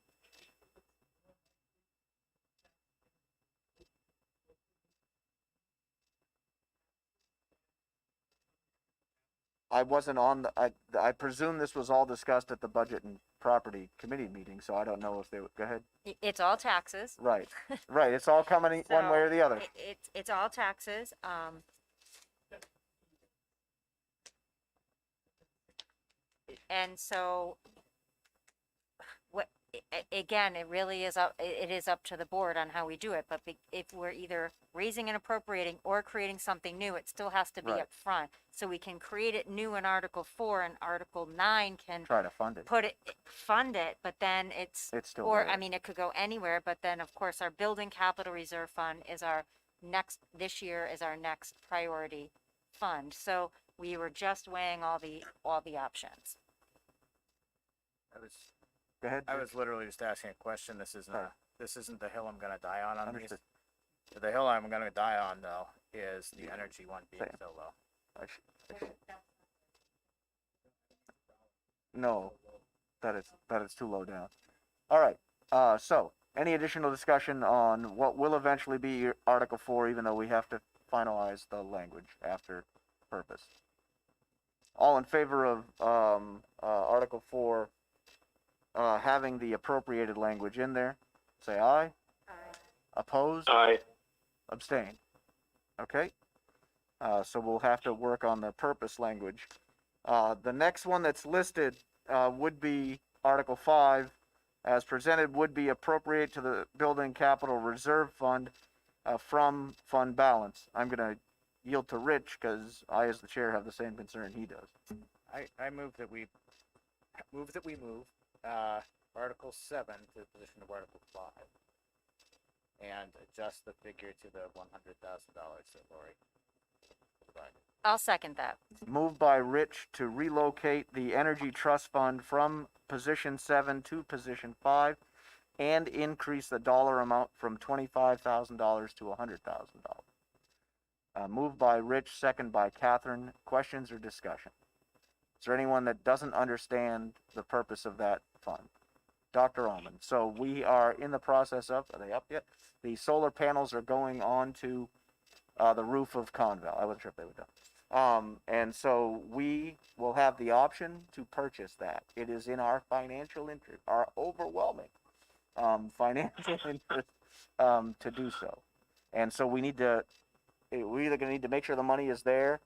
I wasn't on I presume this was all discussed at the Budget and Property Committee meeting, so I don't know if they would, go ahead. It's all taxes. Right, right, it's all coming one way or the other. It's all taxes. And so, again, it really is it is up to the board on how we do it, but if we're either raising and appropriating or creating something new, it still has to be Right. up front. So we can create it new in Article 4, and Article 9 can Try to fund it. fund it, but then it's still or, there. I mean, it could go anywhere, but then, of course, our Building Capital Reserve Fund is this year is our next priority fund. So we were just weighing all the options. Go ahead. I was literally just asking a question. This isn't Alright. this isn't the hill I'm gonna die on these. Understood. The hill I'm gonna die on though is the energy one being Same. so low. I should. No, that is too low down. All right, so any additional discussion on what will eventually be Article 4, even though we have to finalize the language after purpose? All in favor of Article 4 having the appropriated language in there, say aye. Aye. Opposed? Aye. Abstain. Okay. So we'll have to work on the purpose language. The next one that's listed would be Article 5, as presented, would be appropriate to the Building Capital Reserve Fund from fund balance. I'm going to yield to Rich because I, as the chair, have the same concern he does. I move that we move Article 7 to the position of Article 5 and adjust the figure to the $100,000 that Lori provided. I'll second that. Moved by Rich to relocate the Energy Trust Fund from position 7 to position 5 and increase the dollar amount from $25,000 to $100,000. Moved by Rich, second by Catherine. Questions or discussion? Is there anyone that doesn't understand the purpose of that fund? Dr. Allman. So we are in the process of, are they up yet? The solar panels are going on to the roof of Conval. I wasn't sure if they were done. And so we will have the option to purchase that. It is in our financial interest, our overwhelming financial interest to do so. And so we're either going to need to make sure the money is there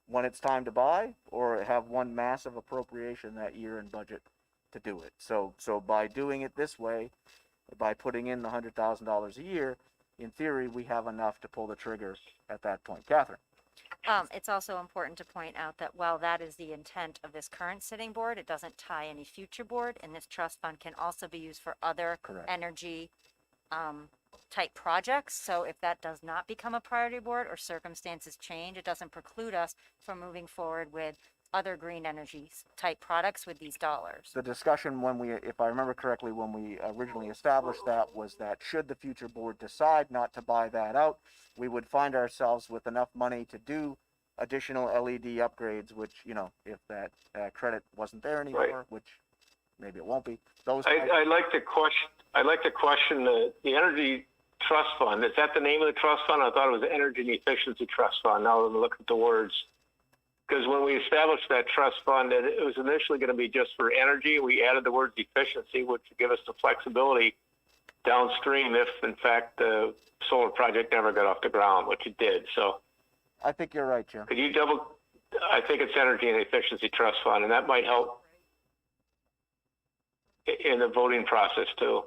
when it's time to buy, or have one massive appropriation that year in budget to do it. So by doing it this way, by putting in the $100,000 a year, in theory, we have enough to pull the trigger at that point. Catherine? It's also important to point out that while that is the intent of this current sitting board, it doesn't tie any future board, and this trust fund can also be used for other Correct. energy type projects. So if that does not become a priority board or circumstances change, it doesn't preclude us from moving forward with other green energy type products with these dollars. The discussion if I remember correctly, when we originally established that, was that should the future board decide not to buy that out, we would find ourselves with enough money to do additional LED upgrades, which, you know, if that credit wasn't there anymore, which maybe it won't be, those. I'd like to question the Energy Trust Fund. Is that the name of the trust fund? I thought it was the Energy and Efficiency Trust Fund. Now I'm looking at the words. Because when we established that trust fund, it was initially going to be just for energy. We added the words efficiency, which would give us the flexibility downstream if, in fact, the solar project never got off the ground, which it did. So I think you're right, Jim. could you I think it's Energy and Efficiency Trust Fund, and that might help in the voting process too.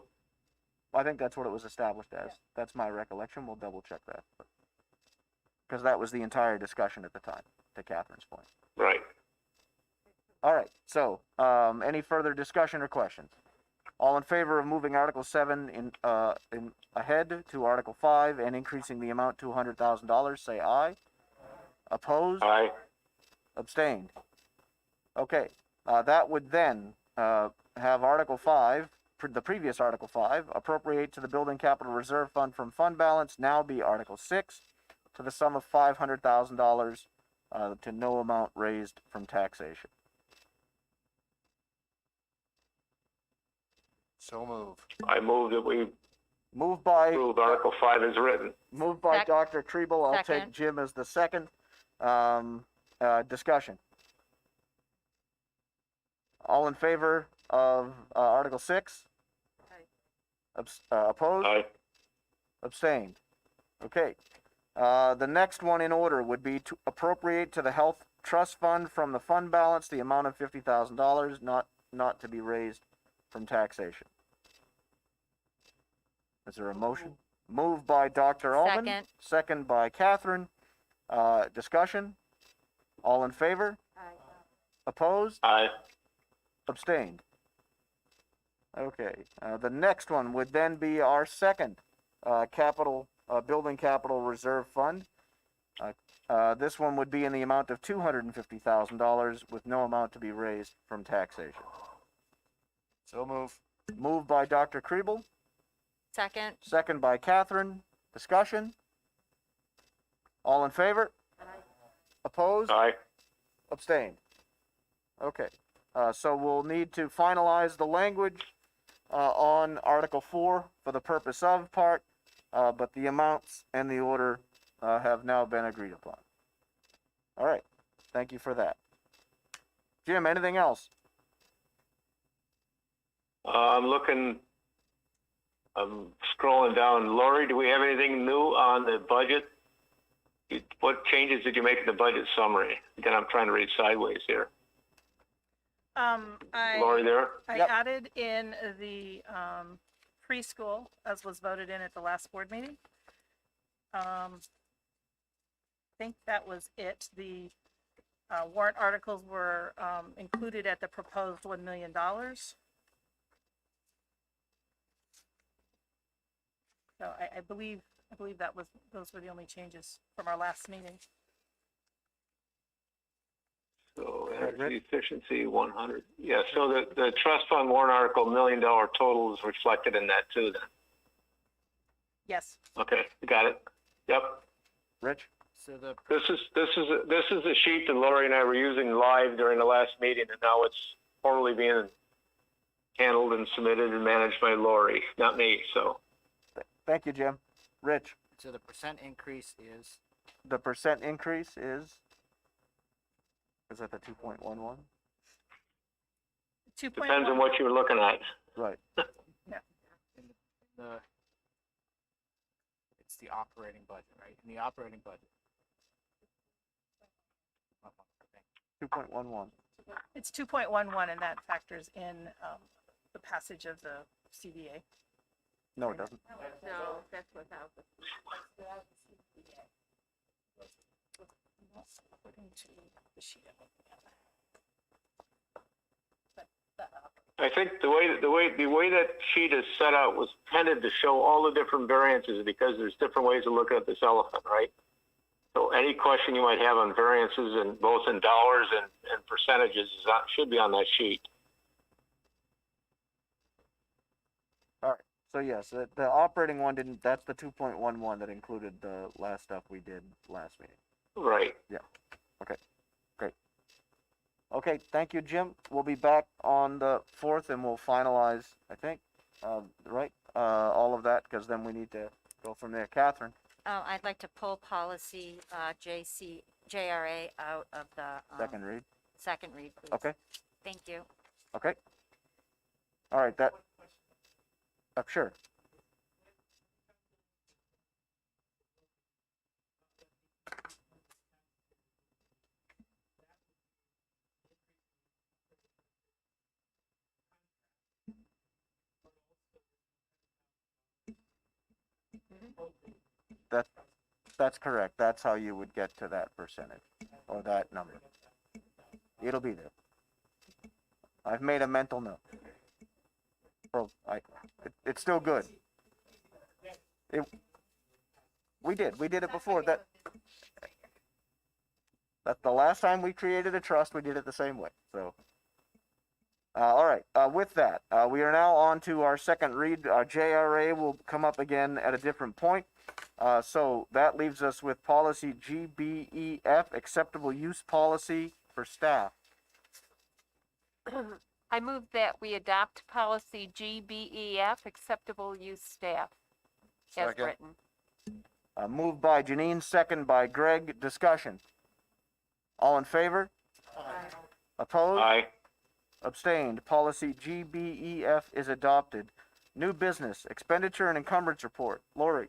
I think that's what it was established as. That's my recollection. We'll double check that. Because that was the entire discussion at the time, to Catherine's point. Right. All right, so, any further discussion or questions? All in favor of moving Article 7 in ahead to Article 5 and increasing the amount to $100,000, say aye. Opposed? Aye. Abstained? Okay, that would then have Article 5, the previous Article 5, appropriate to the Building Capital Reserve Fund from fund balance, now be Article 6, to the sum of $500,000 to no amount raised from taxation. So moved. I move that we Moved by approve Article 5 as written. moved by Sec- Dr. Treble. I'll take Second. Jim as the second. Discussion. All in favor of Article 6? Opposed? Aye. Abstained. Okay. The next one in order would be to appropriate to the Health Trust Fund from the fund balance the amount of $50,000 not to be raised from taxation. Is there a motion? Moved by Dr. Ullman. Second. Second by Catherine. Discussion? All in favor? Opposed? Aye. Abstained. Okay. The next one would then be our second building capital reserve fund. This one would be in the amount of $250,000 with no amount to be raised from taxation. So move. Moved by Dr. Kriebel, Second. second by Catherine. Discussion? All in favor? Opposed? Aye. Abstained. Okay. So we'll need to finalize the language on Article 4 for the purpose of part, but the amounts and the order have now been agreed upon. All right. Thank you for that. Jim, anything else? I'm scrolling down. Lori, do we have anything new on the budget? What changes did you make in the budget summary? Again, I'm trying to read sideways here. Lori, there? I Yep. added in the preschool, as was voted in at the last board meeting. I think that was it. The warrant articles were included at the proposed $1 million. So I believe those were the only changes from our last meeting. So energy efficiency 100. Yeah, so the trust fund warrant article $1 million total is reflected in that too then. Yes. Okay, got it. Yep. Rich? So the This is the sheet that Lori and I were using live during the last meeting, and now it's formally being handled and submitted and managed by Lori, not me. So Thank you, Jim. Rich? so the percent increase is The percent increase is that the 2.11? depends on what you're looking at. Right. in the it's the operating budget, right? In the operating budget. 2.11. It's 2.11, and that factors in the passage of the CBA. No, it doesn't. No, that's without the. According to the sheet I'm looking at. I think the way that sheet is set out was intended to show all the different variances because there's different ways of looking at this elephant, right? So any question you might have on variances and both in dollars and percentages should be on that sheet. All right. So yes, the operating one didn't, that's the 2.11 that included the last stuff we did last meeting. Right. Yeah. Okay, thank you, Jim. We'll be back on the 4th and we'll finalize, I think, right? All of that, because then we need to go from there. Catherine? Oh, I'd like to pull policy, JRA out of the, Second read. second read, please. Okay, Thank you. okay. All right, that, sure. That's correct. That's how you would get to that percentage, or that number. It'll be there. I've made a mental note. Well, it's still good. We did it before. That's the last time we created a trust, we did it the same way, so. All right, with that, we are now on to our second read. JRA will come up again at a different point. So that leaves us with policy GBEF, acceptable use policy for staff. I move that we adopt policy GBEF, acceptable use staff, as Second. written. Moved by Janine, second by Greg. Discussion. All in favor? Opposed? Aye. Abstained. Policy GBEF is adopted. New business, expenditure and encumbrance report. Lori?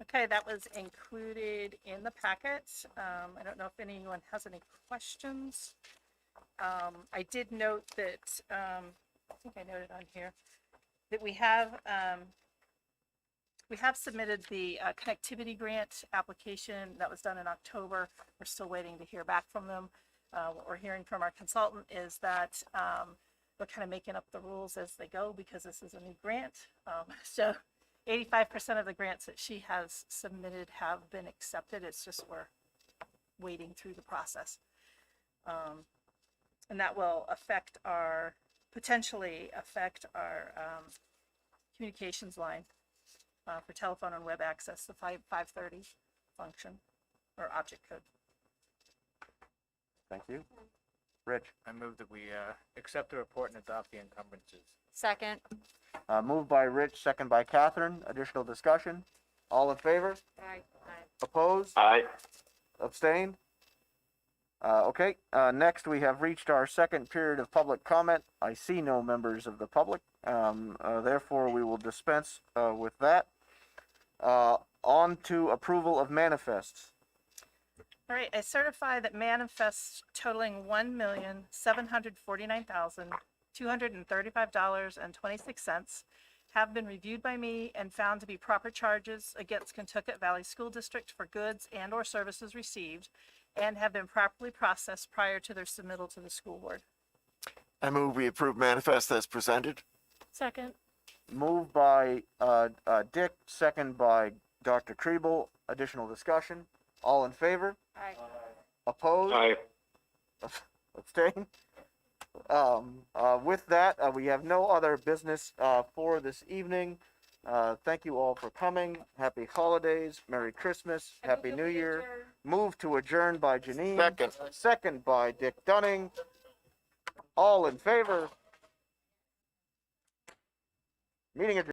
Okay, that was included in the packet. I don't know if anyone has any questions. I did note that, I think I noted on here, that we have submitted the connectivity grant application that was done in October. We're still waiting to hear back from them. What we're hearing from our consultant is that we're kind of making up the rules as they go because this is a new grant. So 85% of the grants that she has submitted have been accepted. It's just we're waiting through the process. And that will potentially affect our communications line for telephone and web access, the 530 function or object code. Thank you. Rich? I move that we accept the report and adopt the encumbrances. Second. Moved by Rich, second by Catherine. Additional discussion? All in favor? Aye. Opposed? Aye. Abstained? Okay, next we have reached our second period of public comment. I see no members of the public, therefore we will dispense with that. On to approval of manifests. All right, I certify that manifests totaling $1,749,235.26 have been reviewed by me and found to be proper charges against Kentucket Valley School District for goods and or services received and have been properly processed prior to their submittal to the school board. I move we approve manifest as presented. Second. Moved by Dick, second by Dr. Kriebel. Additional discussion? All in favor? Aye. Opposed? Aye. Abstain? With that, we have no other business for this evening. Thank you all for coming. Happy holidays, Merry Christmas, Happy New Year. Move to adjourn by Janine. Second. Second by Dick Dunning. All in favor? Meeting adjourned.